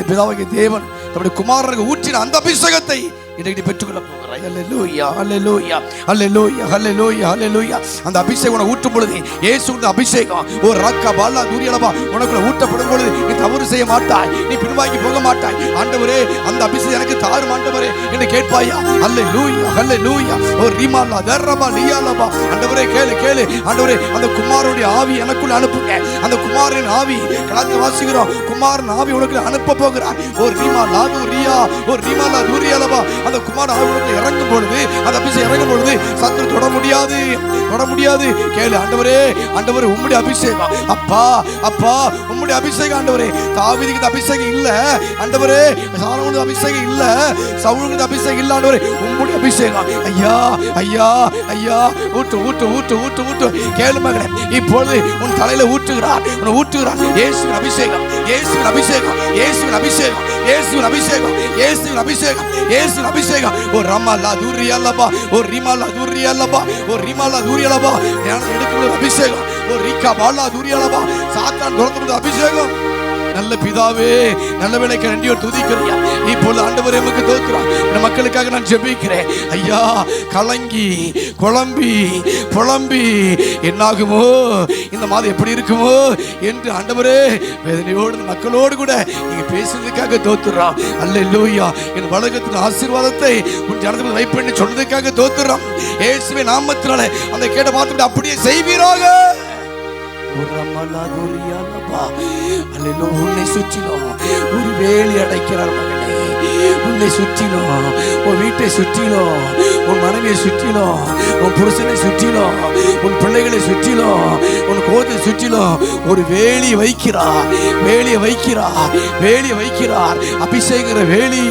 பிதாவாகிய தேவன் நம்முடைய குமாரனுக்கு ஊற்றின அந்த அபிஷேகத்தை இன்றைக்கு பெற்றுக்கொள்ள போகிறாய். அல்லேலூயா, அல்லேலூயா, அல்லேலூயா, அல்லேலூயா, அல்லேலூயா. அந்த அபிஷேகம் ஊற்றும் பொழுது, இயேசுவின் அபிஷேகம் ஒரு ரக்கா பாலா தூரியலபா உனக்குள்ள ஊற்றப்படும் பொழுது நீ தவறு செய்ய மாட்டாய், நீ பின்வாங்கி போக மாட்டாய். ஆண்டவரே, அந்த அபிஷேகம் எனக்கு தாரும் ஆண்டவரே என்று கேட்பாயா. அல்லேலூயா, அல்லேலூயா. ஓ ரிமாலா தர்ரபா லியாலபா. ஆண்டவரே, கேளு ஆண்டவரே, அந்த குமாரனுடைய ஆவி எனக்குள்ள அனுப்புங்க. அந்த குமாரனின் ஆவி கலாத்தில் வாசிக்கிறோம், குமாரன் ஆவி உனக்கு அனுப்ப போகிறார். ஓ ரிமாலா தூரியா, ஓ ரிமாலா தூரியலபா. அந்த குமாரன் ஆவி உனக்கு இறங்கும் பொழுது, அந்த அபிஷேகம் இறங்கும் பொழுது சத்துரு தொட முடியாது. கேளு, ஆண்டவரே, உம்முடைய அபிஷேகம். அப்பா உம்முடைய அபிஷேகம். ஆண்டவரே, தாவீதுக்கு அபிஷேகம் இல்ல, ஆண்டவரே, சாலமோனுக்கு அபிஷேகம் இல்ல, சவுலுக்கு அபிஷேகம் இல்ல, ஆண்டவரே, உம்முடைய அபிஷேகம். ஐயா, ஊட்டு. கேளு மகனே, இப்பொழுது உன் தலையில ஊற்றுகிறார். இயேசுவின் அபிஷேகம். ஓ ரமலா தூரியலபா, ஓ ரிமலா தூரியலபா, ஓ ரிமலா தூரியலபா. ஞானம் எடுக்கிற அபிஷேகம். ஓ ரிகா பாலா தூரியலபா. சாத்தான் துரத்துற அபிஷேகம். நல்ல பிதாவே, நல்ல வேளைக்கு நன்றியோடு துதிக்கிறேன். இப்பொழுது ஆண்டவரே உமக்கு தோத்துறோம். இந்த மக்களுக்காக நான் ஜெபிக்கிறேன். ஐயா, கலங்கி புலம்பி என்னாகுமோ, இந்த மாதம் எப்படி இருக்குமோ என்று ஆண்டவரே வேதனையோடு மக்களோடு கூட நீங்க பேசுறதுக்காக தோத்துறோம். அல்லேலூயா. என் வழக்கத்தின் ஆசீர்வாதத்தை உன் ஜனத்துக்கு வைப்பேன்னு சொன்னதுக்காக தோத்துறோம். இயேசுவின் நாமத்தினால அந்த கேட்ட பார்த்துட்டு அப்படியே செய்வீராக. உன்னை சுற்றிலும் ஒரு வேலி அடைக்கிறார் மகனே. உன்னை சுற்றிலும், உன் வீட்டை சுற்றிலும், உன் மனைவியை சுற்றிலும், உன் புருஷனை சுற்றிலும், உன் பிள்ளைகளை சுற்றிலும், உன் கோத்தை சுற்றிலும் ஒரு வேலியை வைக்கிறார். அபிஷேகிற வேலி,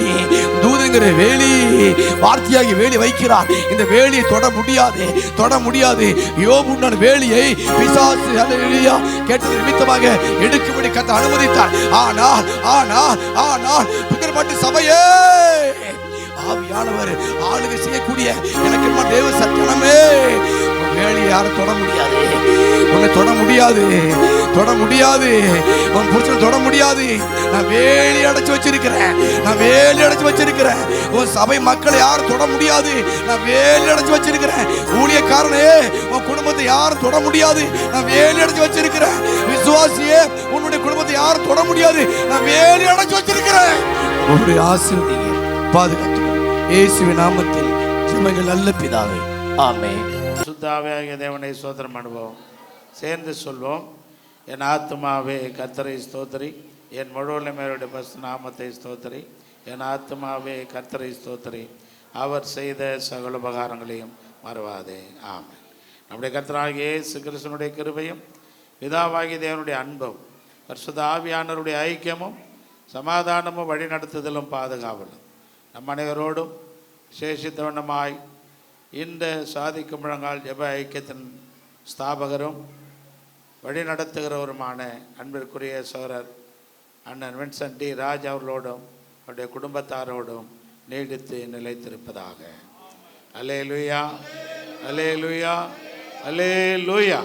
தூதங்கிற வேலி, வார்த்தையாகி வேலி வைக்கிறார். இந்த வேலியை தொட முடியாது. யோபு வேலியை பிசாசு கேட்டது நிமித்தமாக எடுக்கும்படி கர்த்தர் அனுமதித்தார். ஆனால் புதிர்பட்டு சபையே, ஆவியானவர் ஆளுகை செய்யக்கூடிய எனக்கு தேவ சத்தியமே, வேலையை யாரும் தொட முடியாது. உன்னை தொட முடியாது. உன் புருஷனை தொட முடியாது. நான் வேலி அடைச்சு வச்சிருக்கிறேன். உன் சபை மக்களை யாரும் தொட முடியாது. நான் வேலி அடைச்சு வச்சிருக்கிறேன். ஊழியக்காரனே, உன் குடும்ப குடும்பத்தை யாரும் தொட முடியாது, நான் வேலி அடைச்சு வச்சிருக்கிறேன். விசுவாசியே, உன்னுடைய குடும்பத்தை யாரும் தொட முடியாது, நான் வேலி அடைச்சு வச்சிருக்கிறேன். உங்களுடைய ஆசீர்வதிங்க, பாதுகாத்துக்கொள்ளுங்க. இயேசுவின் நாமத்தில் ஜெபங்கள் நல்ல பிதாவே, ஆமென்.
சுத்தாவே தேவனை ஸ்தோத்திரம் பண்ணுவோம். சேர்ந்து சொல்வோம். என் ஆத்துமாவே கர்த்தரை ஸ்தோத்திரி, என் முழுவதுமே பரிசுத்த நாமத்தை ஸ்தோத்திரி. என் ஆத்துமாவே கர்த்தரை ஸ்தோத்திரி, அவர் செய்த சகல உபகாரங்களையும் மறவாதே. ஆமென். நம்முடைய கர்த்தராகிய இயேசு கிறிஸ்துவினுடைய கிருபையும் பிதாவாகிய தேவனுடைய அன்பும் பரிசுத்த ஆவியானவருடைய ஐக்கியமும் சமாதானமும் வழிநடத்துதலும் பாதுகாவலும் நம் அனைவரோடும் விசேஷித்த வண்ணமாய் இந்த சாதிக்கும் முழங்கால் ஜெப ஐக்கியத்தின் ஸ்தாபகரும் வழிநடத்துகிறவருமான அன்பிற்குரிய சோதரர் அண்ணன் வின்சென்ட் டி ராஜ் அவர்களோடும் அவருடைய குடும்பத்தாரோடும் நீடித்து நிலைத்திருப்பதாக. அல்லேலூயா, அல்லேலூயா, அல்லேலூயா.